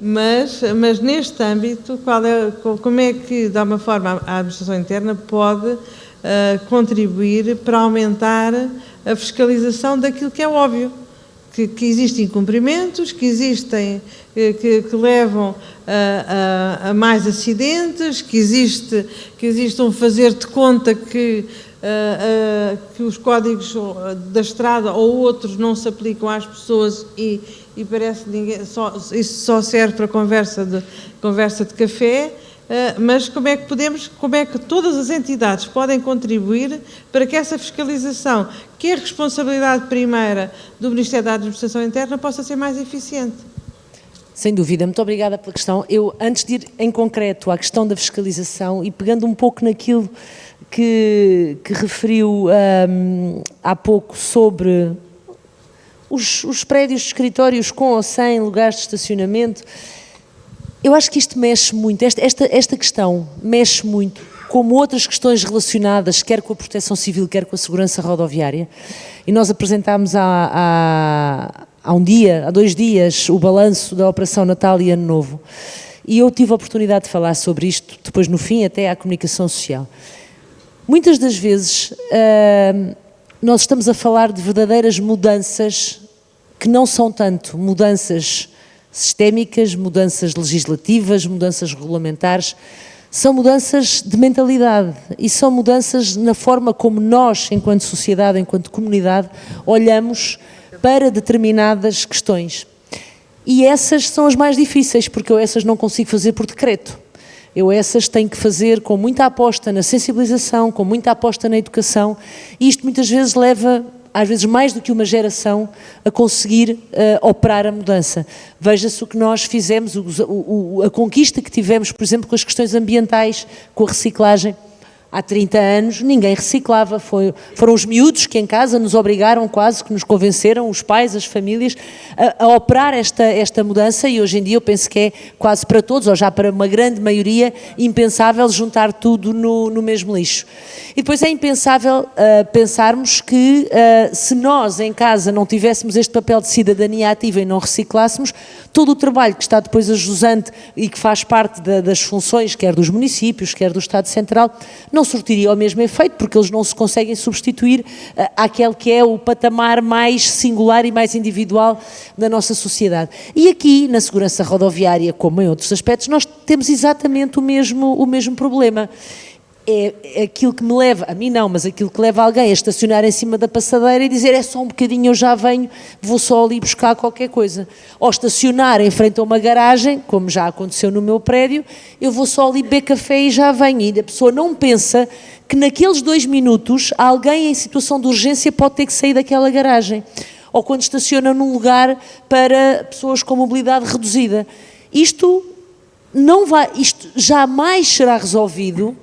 Mas neste âmbito, como é que, de alguma forma, a administração interna pode contribuir para aumentar a fiscalização daquilo que é óbvio? Que existem incumprimentos, que levam a mais acidentes, que existe um fazer de conta que os códigos da estrada ou outros não se aplicam às pessoas e parece que isso só serve para conversa de café, mas como é que todas as entidades podem contribuir para que essa fiscalização, que é a responsabilidade primeira do Ministério da Administração Interna, possa ser mais eficiente? Sem dúvida, muito obrigada pela questão. Eu, antes de ir em concreto à questão da fiscalização e pegando um pouco naquilo que referiu há pouco sobre os prédios de escritórios com ou sem lugares de estacionamento, eu acho que isto mexe muito, esta questão mexe muito, como outras questões relacionadas, quer com a proteção civil, quer com a segurança rodoviária, e nós apresentámos há 2 dias, o balanço da Operação Natal e Ano Novo, e eu tive a oportunidade de falar sobre isto, depois no fim até à comunicação social. Muitas das vezes nós estamos a falar de verdadeiras mudanças que não são tanto mudanças sistémicas, mudanças legislativas, mudanças regulamentares, são mudanças de mentalidade e são mudanças na forma como nós, enquanto sociedade, enquanto comunidade, olhamos para determinadas questões. E essas são as mais difíceis, porque eu essas não consigo fazer por decreto. Eu essas tenho que fazer com muita aposta na sensibilização, com muita aposta na educação, e isto muitas vezes leva, às vezes mais do que uma geração, a conseguir operar a mudança. Veja-se o que nós fizemos, a conquista que tivemos, por exemplo, com as questões ambientais, com a reciclagem. Há 30 anos ninguém reciclava, foram os miúdos que em casa nos obrigaram quase, que nos convenceram, os pais, as famílias, a operar esta mudança, e hoje em dia eu penso que é quase para todos, ou já para uma grande maioria, impensável juntar tudo no mesmo lixo. E depois é impensável pensarmos que se nós em casa não tivéssemos este papel de cidadania ativa e não reciclássemos, todo o trabalho que está depois ajusante e que faz parte das funções, quer dos municípios, quer do Estado Central, não surtiria o mesmo efeito, porque eles não se conseguem substituir àquele que é o patamar mais singular e mais individual da nossa sociedade. E aqui, na segurança rodoviária, como em outros aspectos, nós temos exatamente o mesmo problema. É aquilo que me leva, a mim não, mas aquilo que leva alguém a estacionar em cima da passadeira e dizer: é só um bocadinho, eu já venho, vou só ali buscar qualquer coisa. Ou estacionar em frente a uma garagem, como já aconteceu no meu prédio, eu vou só ali beber café e já venho. E a pessoa não pensa que naqueles 2 minutos alguém em situação de urgência pode ter que sair daquela garagem. Ou quando estaciona num lugar para pessoas com mobilidade reduzida. Isto jamais será resolvido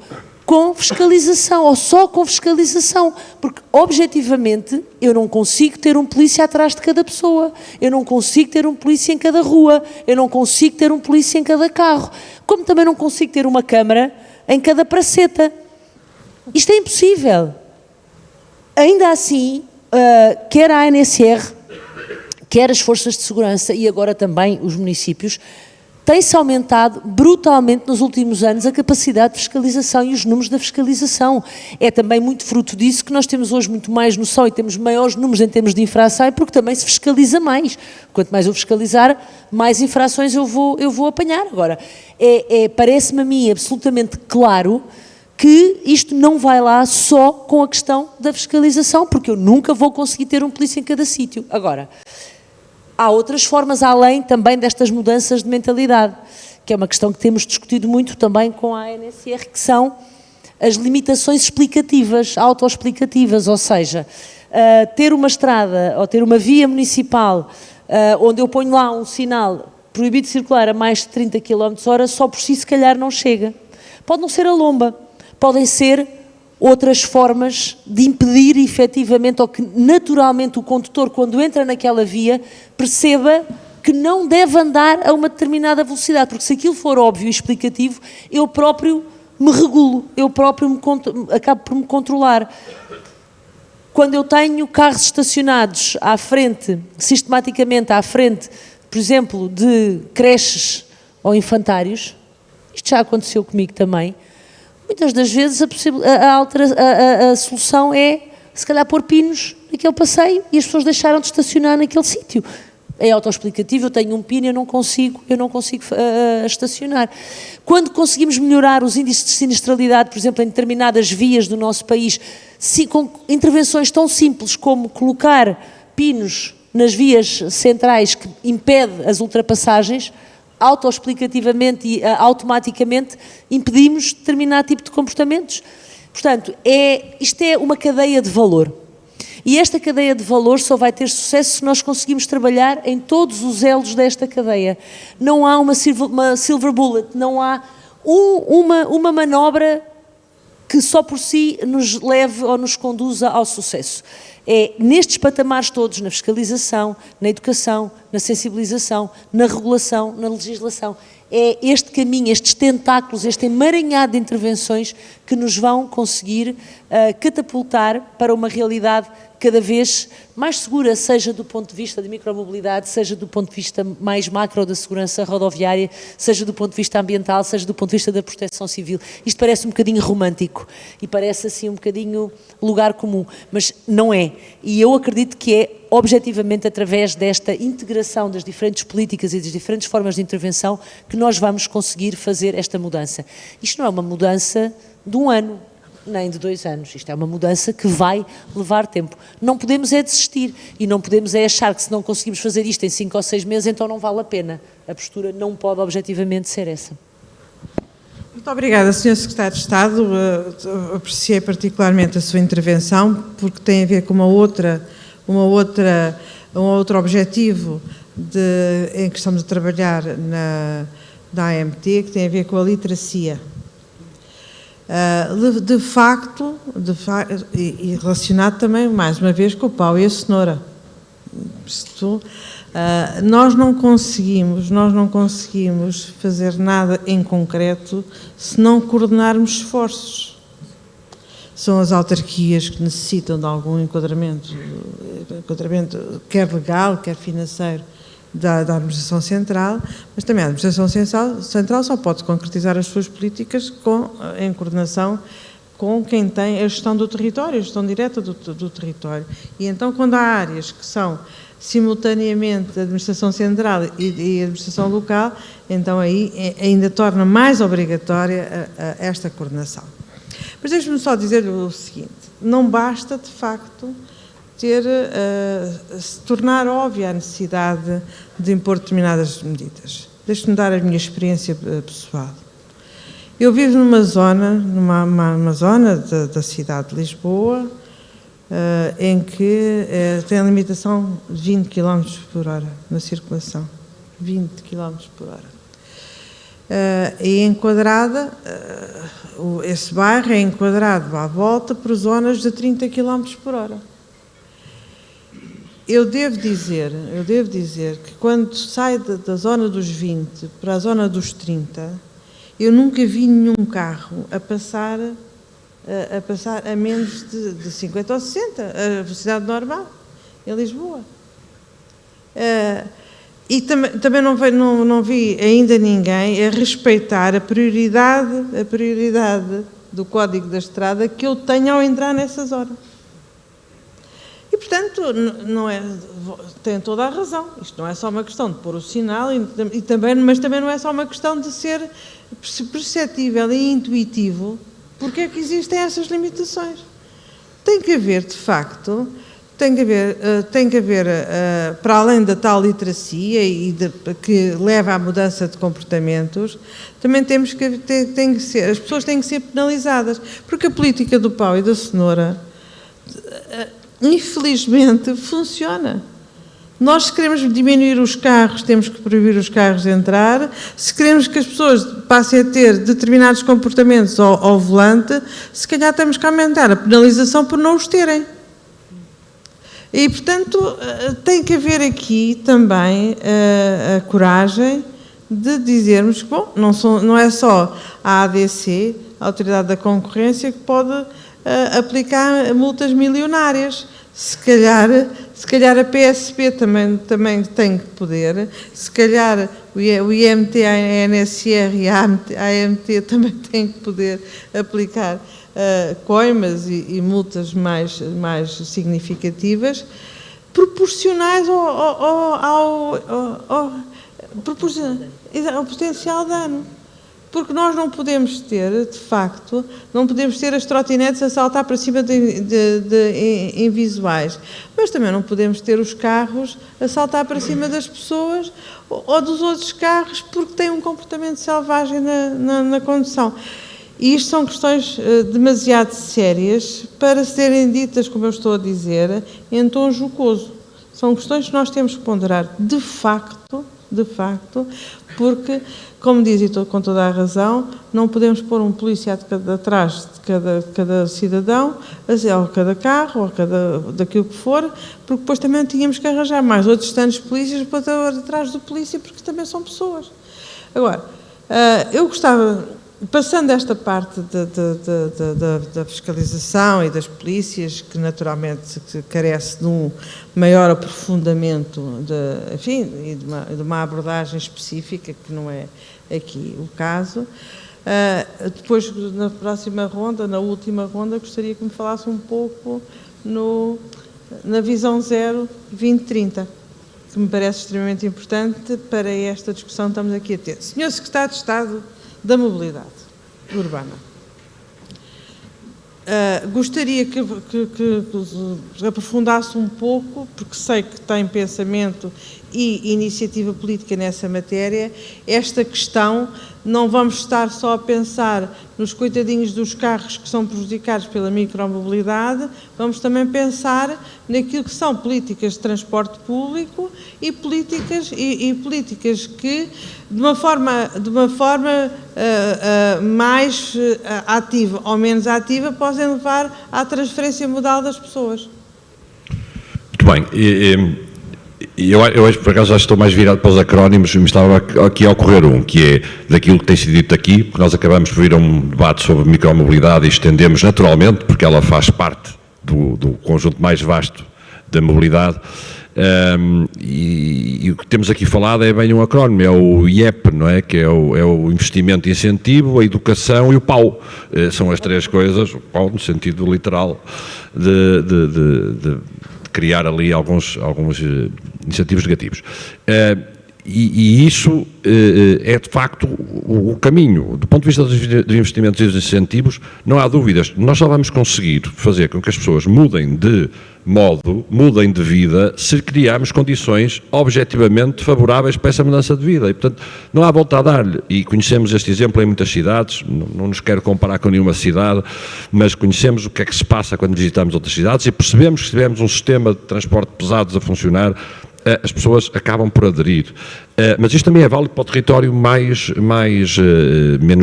com fiscalização, ou só com fiscalização, porque objetivamente eu não consigo ter um polícia atrás de cada pessoa, eu não consigo ter um polícia em cada rua, eu não consigo ter um polícia em cada carro, como também não consigo ter uma câmara em cada praceta. Isto é impossível. Ainda assim, quer a ANSR, quer as forças de segurança e agora também os municípios, tem-se aumentado brutalmente nos últimos anos a capacidade de fiscalização e os números da fiscalização. É também muito fruto disso que nós temos hoje muito mais noção e temos maiores números em termos de infração, porque também se fiscaliza mais. Quanto mais eu fiscalizar, mais infrações eu vou apanhar. Agora, parece-me a mim absolutamente claro que isto não vai lá só com a questão da fiscalização, porque eu nunca vou conseguir ter um polícia em cada sítio. Agora, há outras formas além também destas mudanças de mentalidade, que é uma questão que temos discutido muito também com a ANSR, que são as limitações explicativas, autoexplicativas, ou seja, ter uma estrada ou ter uma via municipal onde eu ponho lá um sinal proibido de circular a mais de 30 km/h, só por si se calhar não chega. Pode não ser a lomba, podem ser outras formas de impedir efetivamente ou que naturalmente o condutor, quando entra naquela via, perceba que não deve andar a uma determinada velocidade, porque se aquilo for óbvio e explicativo, eu próprio me regulo, eu próprio acabo por me controlar. Quando eu tenho carros estacionados à frente, sistematicamente à frente, por exemplo, de creches ou infantários, isto já aconteceu comigo também, muitas das vezes a solução é, se calhar, pôr pinos naquele passeio e as pessoas deixaram de estacionar naquele sítio. É autoexplicativo, eu tenho um pino, eu não consigo estacionar. Quando conseguimos melhorar os índices de sinistralidade, por exemplo, em determinadas vias do nosso país, com intervenções tão simples como colocar pinos nas vias centrais que impede as ultrapassagens, autoexplicativamente e automaticamente impedimos determinado tipo de comportamentos. Portanto, isto é uma cadeia de valor. E esta cadeia de valor só vai ter sucesso se nós conseguimos trabalhar em todos os elos desta cadeia. Não há uma silver bullet, não há uma manobra que só por si nos leve ou nos conduza ao sucesso. É nestes patamares todos, na fiscalização, na educação, na sensibilização, na regulação, na legislação, é este caminho, estes tentáculos, este emaranhado de intervenções que nos vão conseguir catapultar para uma realidade cada vez mais segura, seja do ponto de vista de micromobilidade, seja do ponto de vista mais macro da segurança rodoviária, seja do ponto de vista ambiental, seja do ponto de vista da proteção civil. Isto parece um bocadinho romântico e parece assim um bocadinho lugar comum, mas não é. E eu acredito que é objetivamente através desta integração das diferentes políticas e das diferentes formas de intervenção que nós vamos conseguir fazer esta mudança. Isto não é uma mudança de um ano, nem de 2 anos. Isto é uma mudança que vai levar tempo. Não podemos é desistir e não podemos é achar que se não conseguimos fazer isto em 5 ou 6 meses, então não vale a pena. A postura não pode objetivamente ser essa. Muito obrigada, Sr. Secretário de Estado. Apreciei particularmente a sua intervenção porque tem a ver com um outro objetivo em que estamos a trabalhar na AMT, que tem a ver com a literacia. De facto, e relacionado também, mais uma vez, com o pau e a cenoura. Nós não conseguimos fazer nada em concreto se não coordenarmos esforços. São as autarquias que necessitam de algum enquadramento quer legal, quer financeiro, da Administração Central, mas também a Administração Central só pode concretizar as suas políticas em coordenação com quem tem a gestão do território, a gestão direta do território. E então, quando há áreas que são simultaneamente a Administração Central e a Administração Local, então aí ainda torna mais obrigatória esta coordenação. Mas deixe-me só dizer-lhe o seguinte, não basta, de facto, se tornar óbvia a necessidade de impor determinadas medidas. Deixe-me dar a minha experiência pessoal. Eu vivo numa zona da cidade de Lisboa, em que tem a limitação de 20 km por hora na circulação. 20 km por hora. E enquadrada, esse bairro é enquadrado à volta por zonas de 30 km por hora. Eu devo dizer que quando sai da zona dos 20 para a zona dos 30, eu nunca vi nenhum carro a passar a menos de 50 ou 60, a velocidade normal, em Lisboa. E também não vi ainda ninguém a respeitar a prioridade do Código da Estrada que eu tenho ao entrar nessas horas. E, portanto, tem toda a razão. Isto não é só uma questão de pôr o sinal, mas também não é só uma questão de ser perceptível e intuitivo porque é que existem essas limitações. Tem que haver, de facto, para além da tal literacia que leva à mudança de comportamentos, também as pessoas têm que ser penalizadas, porque a política do pau e da cenoura, infelizmente, funciona. Nós, se queremos diminuir os carros, temos que proibir os carros de entrar. Se queremos que as pessoas passem a ter determinados comportamentos ao volante, se calhar temos que aumentar a penalização por não os terem. E, portanto, tem que haver aqui também a coragem de dizermos que, bom, não é só a ADC, a Autoridade da Concorrência, que pode aplicar multas milionárias. Se calhar a PSP também tem que poder, se calhar o IMT, a NSR e a AMT também têm que poder aplicar coimas e multas mais significativas, proporcionais ao potencial dano. Porque nós não podemos ter, de facto, as trotinetes a saltar para cima em visuais, mas também não podemos ter os carros a saltar para cima das pessoas ou dos outros carros porque têm um comportamento selvagem na condução. E isto são questões demasiado sérias para serem ditas, como eu estou a dizer, em tom jocoso. São questões que nós temos que ponderar de facto, porque, como diz e com toda a razão, não podemos pôr um polícia atrás de cada cidadão, ou cada carro, ou daquilo que for, porque depois também tínhamos que arranjar mais outros tantos polícias para estar atrás do polícia, porque também são pessoas. Agora, eu gostava, passando esta parte da fiscalização e das polícias, que naturalmente carece de um maior aprofundamento e de uma abordagem específica, que não é aqui o caso. Depois, na próxima ronda, na última ronda, gostaria que me falasse um pouco na Visão Zero 2030, que me parece extremamente importante para esta discussão que estamos aqui a ter. Senhor Secretário de Estado da Mobilidade Urbana, gostaria que aprofundasse um pouco, porque sei que tem pensamento e iniciativa política nessa matéria, esta questão. Não vamos estar só a pensar nos coitadinhos dos carros que são prejudicados pela micromobilidade, vamos também pensar naquilo que são políticas de transporte público e políticas que, de uma forma mais ativa ou menos ativa, podem levar à transferência modal das pessoas. Muito bem. Eu hoje, por acaso, já estou mais virado para os acrónimos, me estava aqui a ocorrer que é daquilo que tem sido dito aqui, porque nós acabamos por vir a um debate sobre micromobilidade e estendemos naturalmente, porque ela faz parte do conjunto mais vasto da mobilidade, e o que temos aqui falado é bem um acrónimo, é o IEP, não é? Que é o investimento e incentivo, a educação e o PAU. São as três coisas, o PAU no sentido literal de criar ali alguns incentivos negativos. E isso é, de facto, o caminho. Do ponto de vista dos investimentos e dos incentivos, não há dúvidas. Nós só vamos conseguir fazer com que as pessoas mudem de modo, mudem de vida, se criarmos condições objetivamente favoráveis para essa mudança de vida. E, portanto, não há volta a dar-lhe. E conhecemos este exemplo em muitas cidades, não nos quero comparar com nenhuma cidade, mas conhecemos o que é que se passa quando visitamos outras cidades e percebemos que se tivermos um sistema de transporte pesados a funcionar, as pessoas acabam por aderir. Mas isto também é válido para o território menos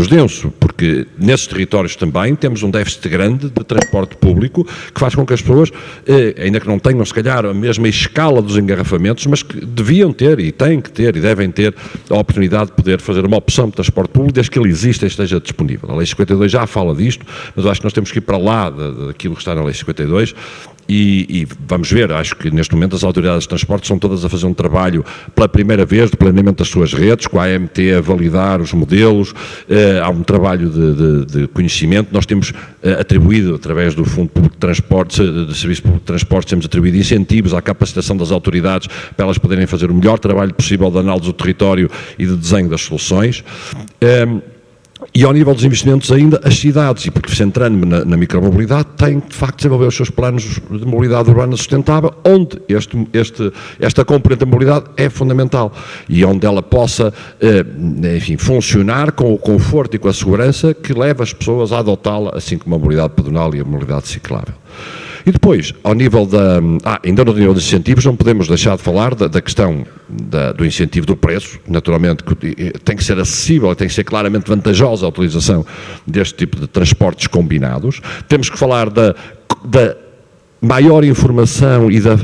denso, porque nesses territórios também temos um déficit grande de transporte público que faz com que as pessoas, ainda que não tenham se calhar a mesma escala dos engarrafamentos, mas que deviam ter e têm que ter e devem ter a oportunidade de poder fazer uma opção de transporte público desde que ele exista e esteja disponível. A Lei 52 já fala disto, mas eu acho que nós temos que ir para lá daquilo que está na Lei 52 e vamos ver, acho que neste momento as autoridades de transporte são todas a fazer um trabalho pela primeira vez de planeamento das suas redes, com a AMT a validar os modelos, há um trabalho de conhecimento, nós temos atribuído, através do Fundo Público de Transportes, de Serviço Público de Transportes, temos atribuído incentivos à capacitação das autoridades para elas poderem fazer o melhor trabalho possível de análise do território e de desenho das soluções. E ao nível dos investimentos ainda, as cidades, e porque centrando-me na micromobilidade, têm de facto de desenvolver os seus planos de mobilidade urbana sustentável, onde esta componente da mobilidade é fundamental e onde ela possa, enfim, funcionar com o conforto e com a segurança que leva as pessoas a adotá-la, assim como a mobilidade pedonal e a mobilidade ciclável. E depois, ao nível ainda no nível dos incentivos, não podemos deixar de falar da questão do incentivo do preço, naturalmente que tem que ser acessível, tem que ser claramente vantajosa a utilização deste tipo de transportes combinados. Temos que falar da maior informação e da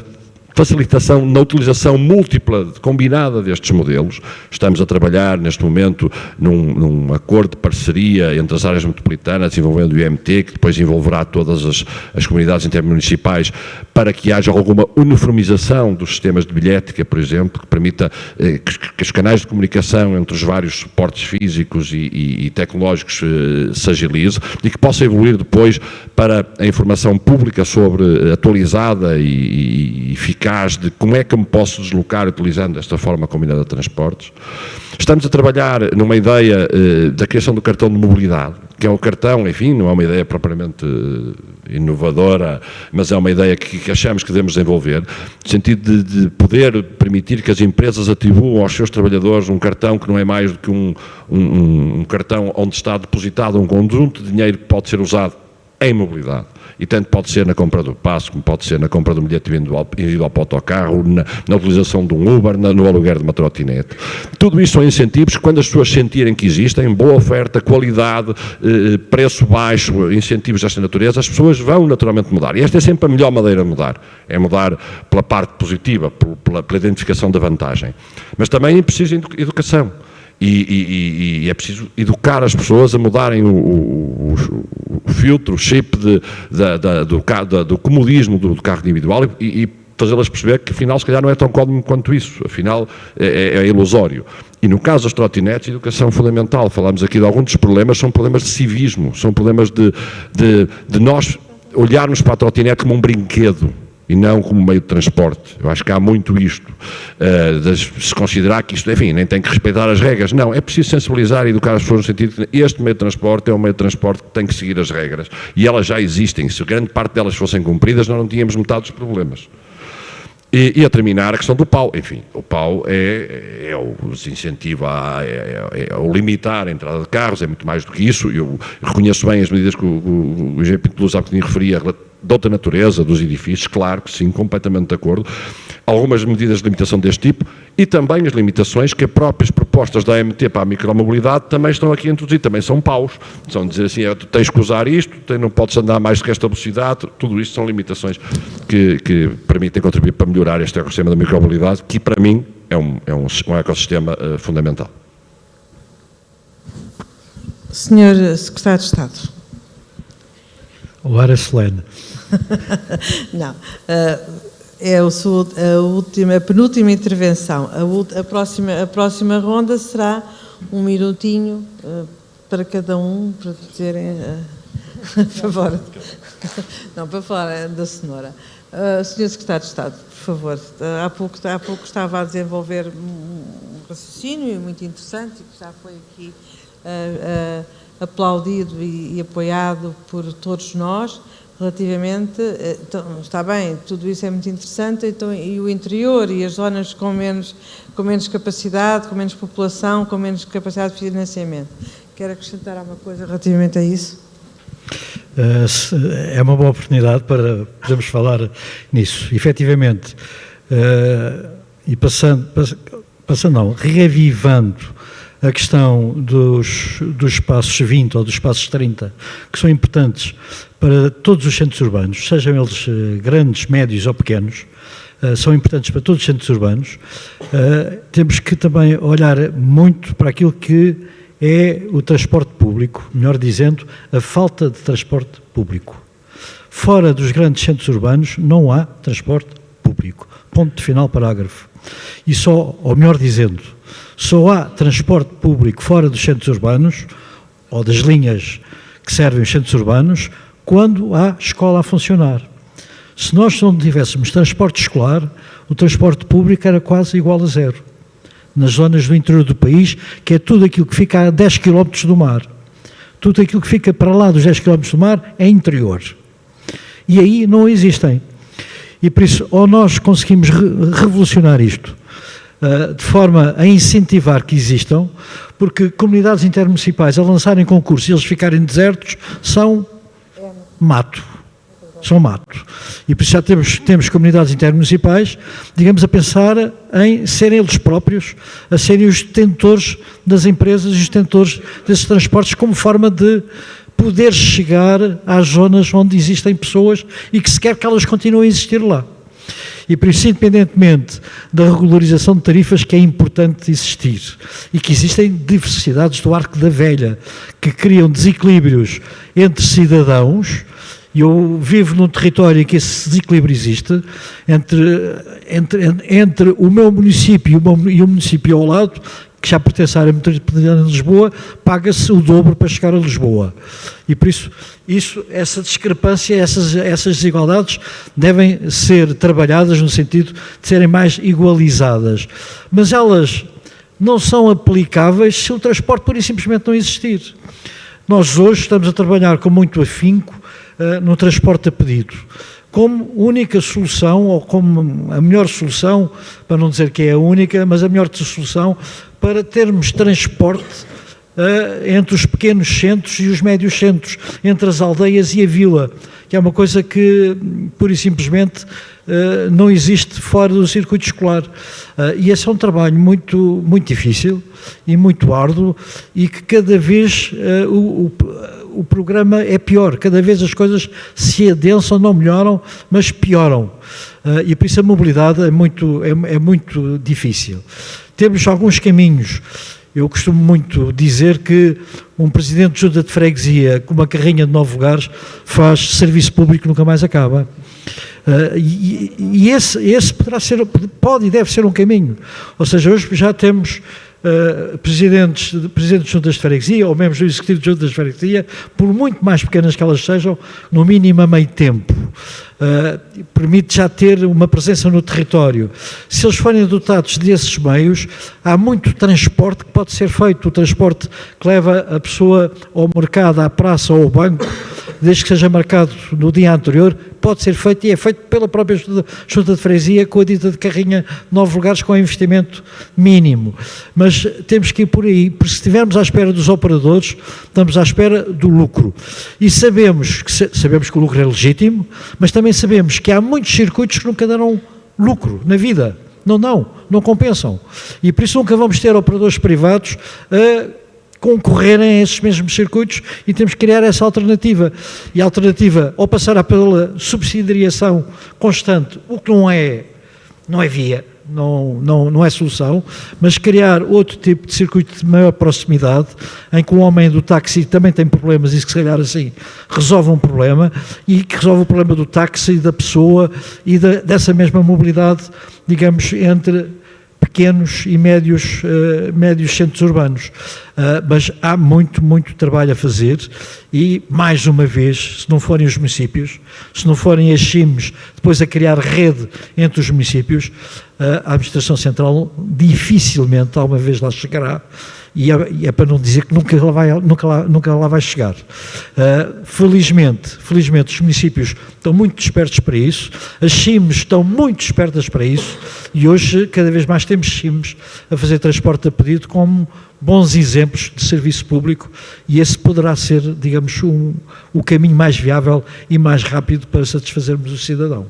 facilitação na utilização múltipla, combinada destes modelos. Estamos a trabalhar neste momento num acordo de parceria entre as áreas metropolitanas, envolvendo o IMT, que depois envolverá todas as comunidades intermunicipais, para que haja alguma uniformização dos sistemas de bilhética, por exemplo, que permita que os canais de comunicação entre os vários suportes físicos e tecnológicos se agilize e que possa evoluir depois para a informação pública atualizada e eficaz de como é que eu me posso deslocar utilizando esta forma combinada de transportes. Estamos a trabalhar numa ideia da criação do cartão de mobilidade, que é um cartão, enfim, não é uma ideia propriamente inovadora, mas é uma ideia que achamos que devemos desenvolver, no sentido de poder permitir que as empresas atribuam aos seus trabalhadores um cartão que não é mais do que um cartão onde está depositado um conjunto de dinheiro que pode ser usado em mobilidade. E tanto pode ser na compra do passe, como pode ser na compra do bilhete individual para o autocarro, na utilização de um Uber, no aluguer de uma trotinete. Tudo isso são incentivos que, quando as pessoas sentirem que existem, boa oferta, qualidade, preço baixo, incentivos desta natureza, as pessoas vão naturalmente mudar. E esta é sempre a melhor maneira de mudar. É mudar pela parte positiva, pela identificação da vantagem. Mas também é preciso educação. E é preciso educar as pessoas a mudarem o filtro, o chip do comodismo do carro individual e fazê-las perceber que afinal se calhar não é tão cómodo quanto isso, afinal é ilusório. E no caso das trotinetes, a educação é fundamental. Falámos aqui de alguns dos problemas, são problemas de civismo, são problemas de nós olharmos para a trotinete como um brinquedo e não como meio de transporte. Eu acho que há muito isto, de se considerar que isto, enfim, nem tem que respeitar as regras. Não, é preciso sensibilizar e educar as pessoas no sentido que este meio de transporte é um meio de transporte que tem que seguir as regras. E elas já existem. Se grande parte delas fossem cumpridas, nós não tínhamos metade dos problemas. E a terminar a questão do PAU. Enfim, o PAU é o desincentivo, é o limitar a entrada de carros, é muito mais do que isso. Eu reconheço bem as medidas que o Engenheiro Pinto de Luz há bocadinho referia, de outra natureza, dos edifícios, claro que sim, completamente de acordo. Algumas medidas de limitação deste tipo e também as limitações que as próprias propostas da AMT para a micromobilidade também estão aqui a introduzir, também são paus. São dizer assim, tu tens que usar isto, não podes andar mais do que esta velocidade, tudo isto são limitações que permitem contribuir para melhorar este ecossistema da micromobilidade, que para mim é um ecossistema fundamental. Senhor Secretário de Estado. O ar é solene. Não, é a penúltima intervenção. A próxima ronda será um minutinho para cada um, para dizerem para fora. Não, para fora da cenoura. Senhor Secretário de Estado, por favor, há pouco estava a desenvolver um raciocínio muito interessante e que já foi aqui aplaudido e apoiado por todos nós, relativamente, então, está bem, tudo isso é muito interessante, então, e o interior e as zonas com menos capacidade, com menos população, com menos capacidade de financiamento. Quer acrescentar alguma coisa relativamente a isso? É uma boa oportunidade para podermos falar nisso. Efetivamente, e revivando a questão dos espaços 20 ou dos espaços 30, que são importantes para todos os centros urbanos, sejam eles grandes, médios ou pequenos, são importantes para todos os centros urbanos. Temos que também olhar muito para aquilo que é o transporte público, melhor dizendo, a falta de transporte público. fora dos grandes centros urbanos não há transporte público. Ponto final, parágrafo. E só, ou melhor dizendo, só há transporte público fora dos centros urbanos, ou das linhas que servem os centros urbanos, quando há escola a funcionar. Se nós não tivéssemos transporte escolar, o transporte público era quase igual a zero. Nas zonas do interior do país, que é tudo aquilo que fica a 10 km do mar. Tudo aquilo que fica para lá dos 10 km do mar é interior. E aí não existem. E por isso, ou nós conseguimos revolucionar isto, de forma a incentivar que existam, porque comunidades intermunicipais a lançarem concursos e eles ficarem desertos são mato. São mato. E por isso já temos comunidades intermunicipais, digamos, a pensar em serem eles próprios, a serem os detentores das empresas e os detentores desses transportes como forma de poder chegar às zonas onde existem pessoas e que se quer que elas continuem a existir lá. E por isso, independentemente da regularização de tarifas, que é importante existir, e que existem diversidades do arco da velha, que criam desequilíbrios entre cidadãos, e eu vivo num território em que esse desequilíbrio existe, entre o meu município e o município ao lado, que já pertence à área metropolitana de Lisboa, paga-se o dobro para chegar a Lisboa. E por isso, essa discrepância, essas desigualdades devem ser trabalhadas no sentido de serem mais igualizadas. Mas elas não são aplicáveis se o transporte pura e simplesmente não existir. Nós hoje estamos a trabalhar com muito afinco no transporte a pedido, como única solução, ou como a melhor solução, para não dizer que é a única, mas a melhor solução para termos transporte entre os pequenos centros e os médios centros, entre as aldeias e a vila, que é uma coisa que, pura e simplesmente, não existe fora do circuito escolar. E esse é um trabalho muito, muito difícil e muito árduo, e que cada vez o programa é pior, cada vez as coisas se adensam, não melhoram, mas pioram. E por isso a mobilidade é muito difícil. Temos alguns caminhos. Eu costumo muito dizer que um presidente de junta de freguesia com uma carrinha de 9 lugares faz serviço público que nunca mais acaba. E esse pode e deve ser um caminho. Ou seja, hoje já temos presidentes de juntas de freguesia ou membros do executivo de juntas de freguesia, por muito mais pequenas que elas sejam, no mínimo a meio tempo. Permite já ter uma presença no território. Se eles forem dotados desses meios, há muito transporte que pode ser feito. O transporte que leva a pessoa ao mercado, à praça ou ao banco, desde que seja marcado no dia anterior, pode ser feito, e é feito pela própria junta de freguesia, com a dita de carrinha 9 lugares, com investimento mínimo. Mas temos que ir por aí, porque se estivermos à espera dos operadores, estamos à espera do lucro. E sabemos que o lucro é legítimo, mas também sabemos que há muitos circuitos que nunca darão lucro na vida. Não compensam. E por isso nunca vamos ter operadores privados a concorrerem a esses mesmos circuitos, e temos que criar essa alternativa. E a alternativa, ou passar pela subsidiariação constante, o que não é via, não é solução, mas criar outro tipo de circuito de maior proximidade, em que o homem do táxi também tem problemas e se calhar assim resolve um problema, e que resolve o problema do táxi e da pessoa e dessa mesma mobilidade, digamos, entre pequenos e médios centros urbanos. Mas há muito trabalho a fazer, e, mais uma vez, se não forem os municípios, se não forem as CIMs, depois a criar rede entre os municípios, a Administração Central dificilmente alguma vez lá chegará, e é para não dizer que nunca lá vai chegar. Felizmente os municípios estão muito despertos para isso, as CIMs estão muito despertas para isso, e hoje cada vez mais temos CIMs a fazer transporte a pedido como bons exemplos de serviço público, e esse poderá ser, digamos, o caminho mais viável e mais rápido para satisfazermos o cidadão.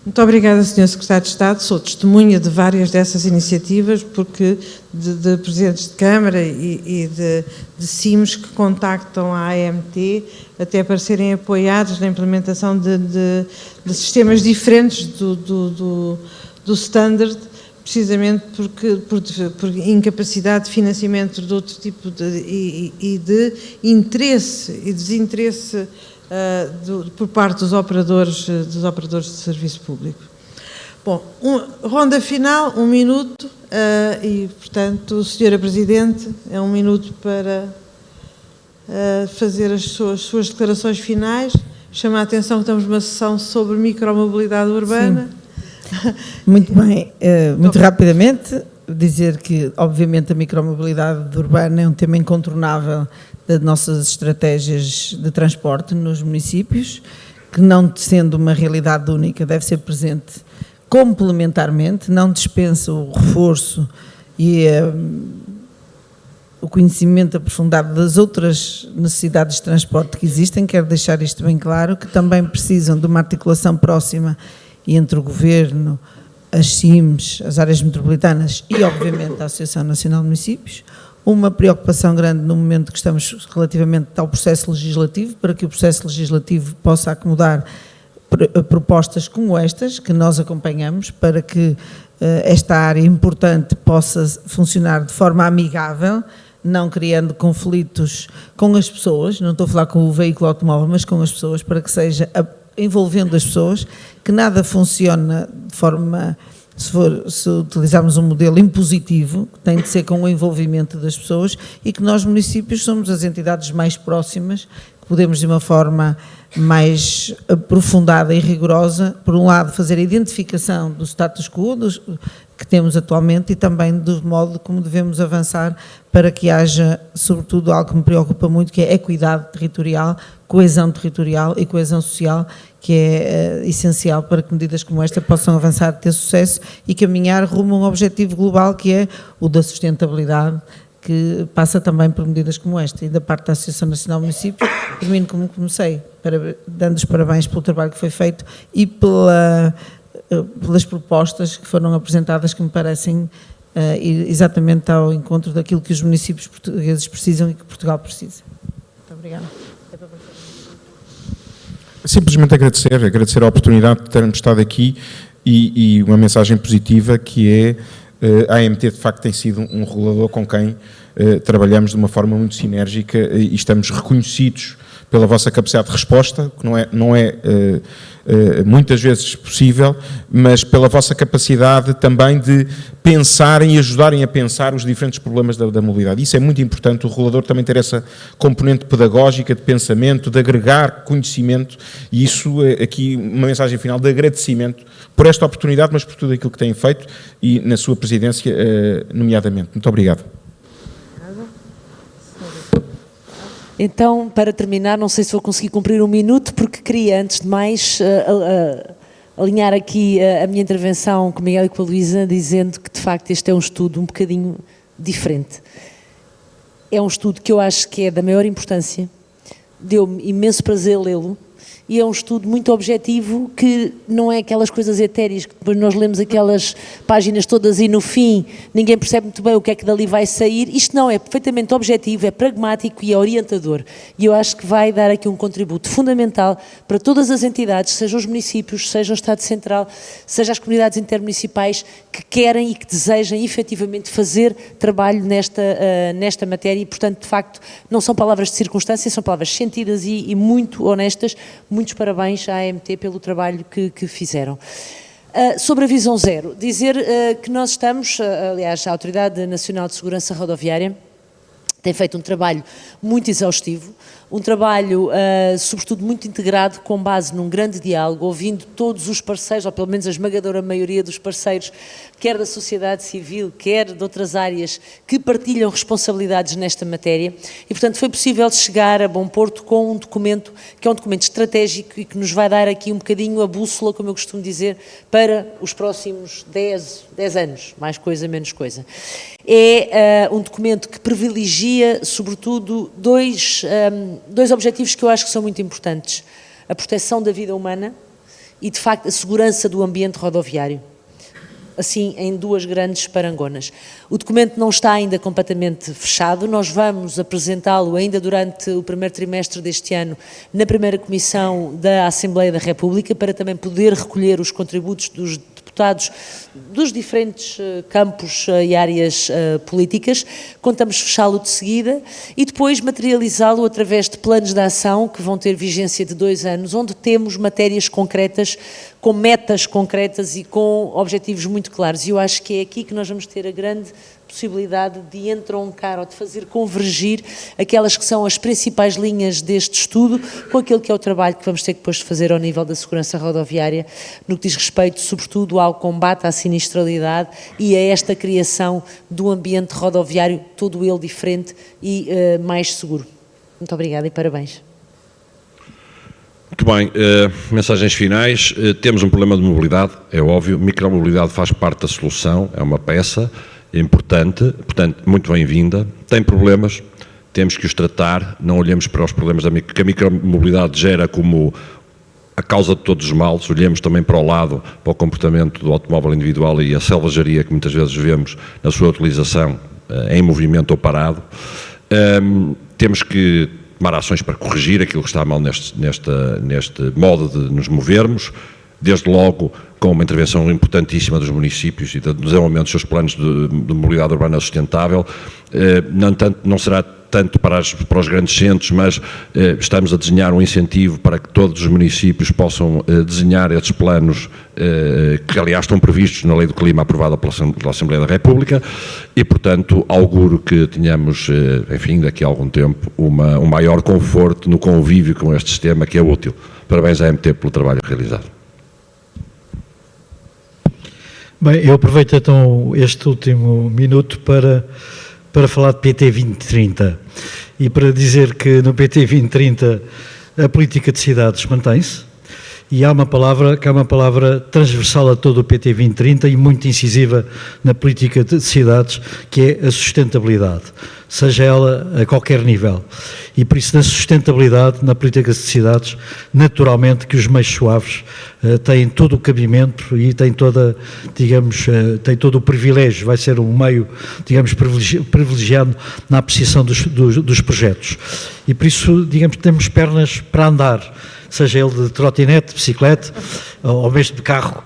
Muito obrigada, Sr. Secretário de Estado. Sou testemunha de várias dessas iniciativas, porque de presidentes de Câmara e de CIMs que contactam a AMT até para serem apoiados na implementação de sistemas diferentes do standard, precisamente por incapacidade de financiamento de outro tipo e de interesse e desinteresse por parte dos operadores de serviço público. Bom, ronda final, 1 minuto, e, portanto, Sra. Presidente, é 1 minuto para fazer as suas declarações finais. Chama a atenção que estamos numa sessão sobre micromobilidade urbana. Sim. Muito bem, muito rapidamente, dizer que, obviamente, a micromobilidade urbana é um tema incontornável das nossas estratégias de transporte nos municípios, que, não sendo uma realidade única, deve ser presente complementarmente, não dispensa o reforço e o conhecimento aprofundado das outras necessidades de transporte que existem. Quero deixar isto bem claro, que também precisam de uma articulação próxima entre o Governo, as CIMs, as áreas metropolitanas e, obviamente, a Associação Nacional de Municípios. Uma preocupação grande no momento que estamos relativamente ao processo legislativo, para que o processo legislativo possa acomodar propostas como estas, que nós acompanhamos, para que esta área importante possa funcionar de forma amigável, não criando conflitos com as pessoas, não estou a falar com o veículo automóvel, mas com as pessoas, para que seja envolvendo as pessoas, que nada funciona de forma, se utilizarmos um modelo impositivo, que tem de ser com o envolvimento das pessoas, e que nós, municípios, somos as entidades mais próximas, que podemos, de uma forma mais aprofundada e rigorosa, por um lado, fazer a identificação do status quo que temos atualmente e também do modo como devemos avançar para que haja, sobretudo, algo que me preocupa muito, que é a equidade territorial, coesão territorial e coesão social, que é essencial para que medidas como esta possam avançar, ter sucesso e caminhar rumo a um objetivo global, que é o da sustentabilidade, que passa também por medidas como esta. E da parte da Associação Nacional de Municípios, termino como comecei, dando os parabéns pelo trabalho que foi feito e pelas propostas que foram apresentadas, que me parecem ir exatamente ao encontro daquilo que os municípios portugueses precisam e que Portugal precisa. Muito obrigada. Simplesmente agradecer a oportunidade de termos estado aqui e uma mensagem positiva, que é a AMT de facto tem sido um regulador com quem trabalhamos de uma forma muito sinérgica e estamos reconhecidos pela vossa capacidade de resposta, que não é muitas vezes possível, mas pela vossa capacidade também de pensarem e ajudarem a pensar os diferentes problemas da mobilidade. Isso é muito importante, o regulador também ter essa componente pedagógica, de pensamento, de agregar conhecimento, e isso é aqui uma mensagem final de agradecimento por esta oportunidade, mas por tudo aquilo que têm feito e na sua presidência, nomeadamente. Muito obrigado. Então, para terminar, não sei se vou conseguir cumprir 1 minuto, porque queria, antes de mais, alinhar aqui a minha intervenção com Miguel e com a Luísa, dizendo que, de facto, este é um estudo um bocadinho diferente. É um estudo que eu acho que é da maior importância, deu-me imenso prazer lê-lo, e é um estudo muito objetivo, que não é aquelas coisas etéreas que depois nós lemos aquelas páginas todas e no fim ninguém percebe muito bem o que é que dali vai sair. Isto não, é perfeitamente objetivo, é pragmático e é orientador, e eu acho que vai dar aqui um contributo fundamental para todas as entidades, sejam os municípios, seja o Estado Central, seja as comunidades intermunicipais, que querem e que desejam efetivamente fazer trabalho nesta matéria, e portanto, de facto, não são palavras de circunstância, são palavras sentidas e muito honestas. Muitos parabéns à AMT pelo trabalho que fizeram. Sobre a Visão Zero, dizer que nós estamos, aliás, a Autoridade Nacional de Segurança Rodoviária tem feito um trabalho muito exaustivo, um trabalho, sobretudo, muito integrado, com base num grande diálogo, ouvindo todos os parceiros, ou pelo menos a esmagadora maioria dos parceiros, quer da sociedade civil, quer de outras áreas, que partilham responsabilidades nesta matéria, e, portanto, foi possível chegar a bom porto com um documento que é um documento estratégico e que nos vai dar aqui um bocadinho a bússola, como eu costumo dizer, para os próximos 10 anos, mais coisa, menos coisa. É um documento que privilegia, sobretudo, dois objetivos que eu acho que são muito importantes: a proteção da vida humana e, de facto, a segurança do ambiente rodoviário, assim, em 2 grandes parangonas. O documento não está ainda completamente fechado, nós vamos apresentá-lo ainda durante o primeiro trimestre deste ano na primeira comissão da Assembleia da República, para também poder recolher os contributos dos deputados deputados dos diferentes campos e áreas políticas. Contamos fechá-lo de seguida e depois materializá-lo através de planos de ação que vão ter vigência de 2 anos, onde temos matérias concretas, com metas concretas e com objetivos muito claros. E eu acho que é aqui que nós vamos ter a grande possibilidade de entroncar ou de fazer convergir aquelas que são as principais linhas deste estudo com aquilo que é o trabalho que vamos ter depois de fazer ao nível da segurança rodoviária, no que diz respeito sobretudo ao combate à sinistralidade e a esta criação do ambiente rodoviário, todo ele diferente e mais seguro. Muito obrigada e parabéns. Muito bem, mensagens finais. Temos um problema de mobilidade, é óbvio, micromobilidade faz parte da solução, é uma peça importante, portanto, muito bem-vinda. Tem problemas, temos que os tratar, não olhemos para os problemas que a micromobilidade gera como a causa de todos os males, olhemos também para o lado, para o comportamento do automóvel individual e a selvageria que muitas vezes vemos na sua utilização em movimento ou parado. Temos que tomar ações para corrigir aquilo que está mal neste modo de nos movermos, desde logo com uma intervenção importantíssima dos municípios e do desenvolvimento dos seus planos de mobilidade urbana sustentável. Não será tanto para os grandes centros, mas estamos a desenhar um incentivo para que todos os municípios possam desenhar estes planos, que aliás estão previstos na Lei do Clima aprovada pela Assembleia da República e, portanto, auguro que tenhamos, enfim, daqui a algum tempo, um maior conforto no convívio com este sistema que é útil. Parabéns à AMT pelo trabalho realizado. Bem, eu aproveito então este último minuto para falar de PT 2030 e para dizer que no PT 2030 a política de cidades mantém-se e há uma palavra que é uma palavra transversal a todo o PT 2030 e muito incisiva na política de cidades, que é a sustentabilidade, seja ela a qualquer nível. E por isso, na sustentabilidade, na política de cidades, naturalmente que os meios suaves têm todo o cabimento e têm têm todo o privilégio, vai ser um meio, digamos, privilegiado na apreciação dos projetos. E por isso, digamos, temos pernas para andar, seja ele de trotinete, de bicicleta ou mesmo de carro,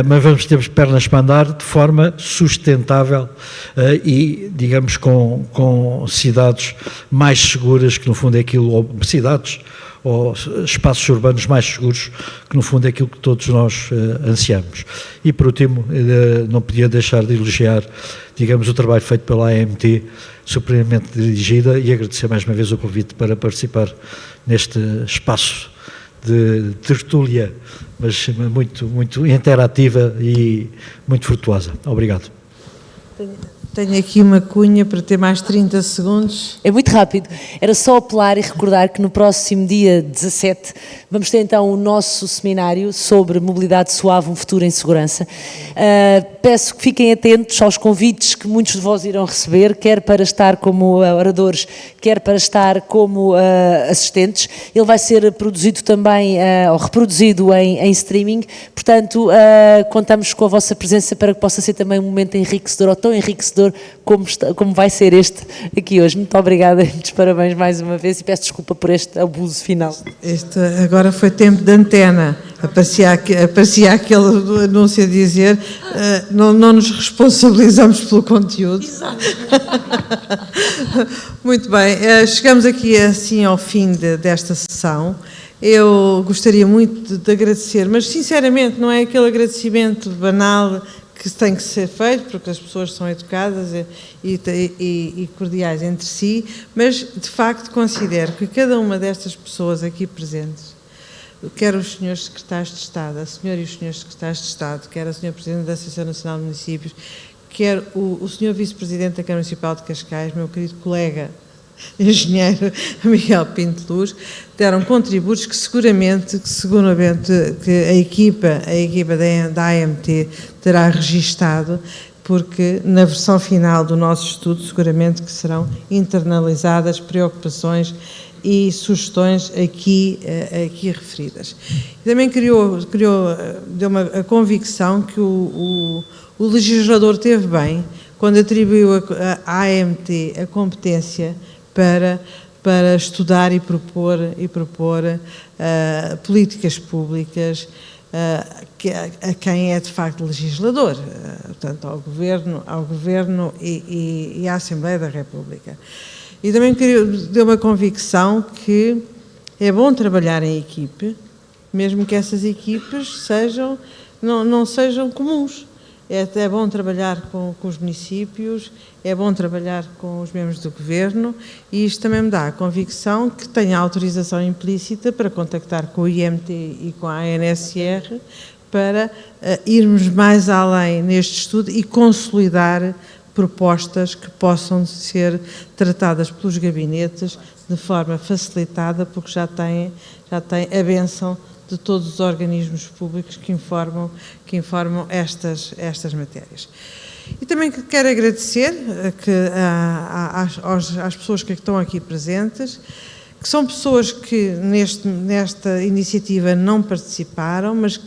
mas temos pernas para andar de forma sustentável e, digamos, com cidades mais seguras, que no fundo é aquilo, ou cidades ou espaços urbanos mais seguros, que no fundo é aquilo que todos nós ansiamos. E por último, não podia deixar de elogiar, digamos, o trabalho feito pela AMT, supremamente dirigida, e agradecer mais uma vez o convite para participar neste espaço de tertúlia, mas muito interativa e muito frutuosa. Obrigado. Tenho aqui uma cunha para ter mais 30 segundos. É muito rápido. Era só apelar e recordar que no próximo dia 17 vamos ter então o nosso seminário sobre mobilidade suave, um futuro em segurança. Peço que fiquem atentos aos convites que muitos de vós irão receber, quer para estar como oradores, quer para estar como assistentes. Ele vai ser produzido também, ou reproduzido em streaming, portanto contamos com a vossa presença para que possa ser também um momento enriquecedor, ou tão enriquecedor como vai ser este aqui hoje. Muito obrigada, muitos parabéns mais uma vez e peço desculpa por este abuso final. Agora foi tempo de antena, aparecia aquele anúncio a dizer não nos responsabilizamos pelo conteúdo. Exato. Muito bem, chegamos aqui assim ao fim desta sessão. Eu gostaria muito de agradecer, mas sinceramente não é aquele agradecimento banal que tem que ser feito, porque as pessoas são educadas e cordiais entre si, mas de facto considero que cada uma destas pessoas aqui presentes, quer os senhores secretários de Estado, a senhora e os senhores secretários de Estado, quer a senhora Presidente da Associação Nacional de Municípios, quer o senhor Vice-Presidente da Câmara Municipal de Cascais, meu querido colega engenheiro Miguel Pinto Luz, deram contributos que seguramente que a equipa da AMT terá registado, porque na versão final do nosso estudo seguramente que serão internalizadas preocupações e sugestões aqui referidas. Também deu-me a convicção que o legislador teve bem quando atribuiu à AMT a competência para estudar e propor políticas públicas a quem é de facto legislador, portanto ao Governo e à Assembleia da República. E também deu uma convicção que é bom trabalhar em equipe, mesmo que essas equipes não sejam comuns. É bom trabalhar com os municípios, é bom trabalhar com os membros do Governo, e isto também me dá a convicção que tenho a autorização implícita para contactar com o IMT e com a ANSR para irmos mais além neste estudo e consolidar propostas que possam ser tratadas pelos gabinetes de forma facilitada, porque já têm a bênção de todos os organismos públicos que informam estas matérias. E também quero agradecer às pessoas que estão aqui presentes, que são pessoas que nesta iniciativa não participaram, mas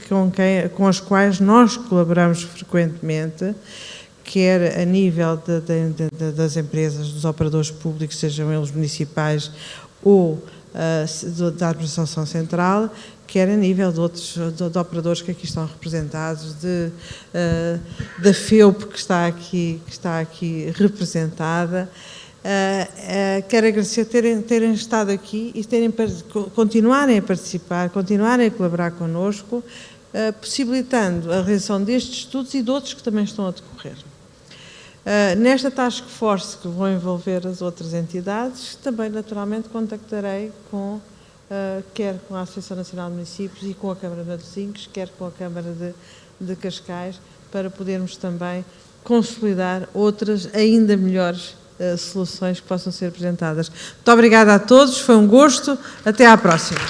com as quais nós colaboramos frequentemente, quer a nível das empresas, dos operadores públicos, sejam eles municipais ou da Administração Central, quer a nível de operadores que aqui estão representados, da FEUP que está aqui representada. Quero agradecer terem estado aqui e continuarem a participar, continuarem a colaborar connosco, possibilitando a realização destes estudos e de outros que também estão a decorrer. Nesta task force que vão envolver as outras entidades, também naturalmente contactarei quer com a Associação Nacional de Municípios e com a Câmara de Matosinhos, quer com a Câmara de Cascais, para podermos também consolidar outras ainda melhores soluções que possam ser apresentadas. Muito obrigada a todos, foi um gosto, até à próxima.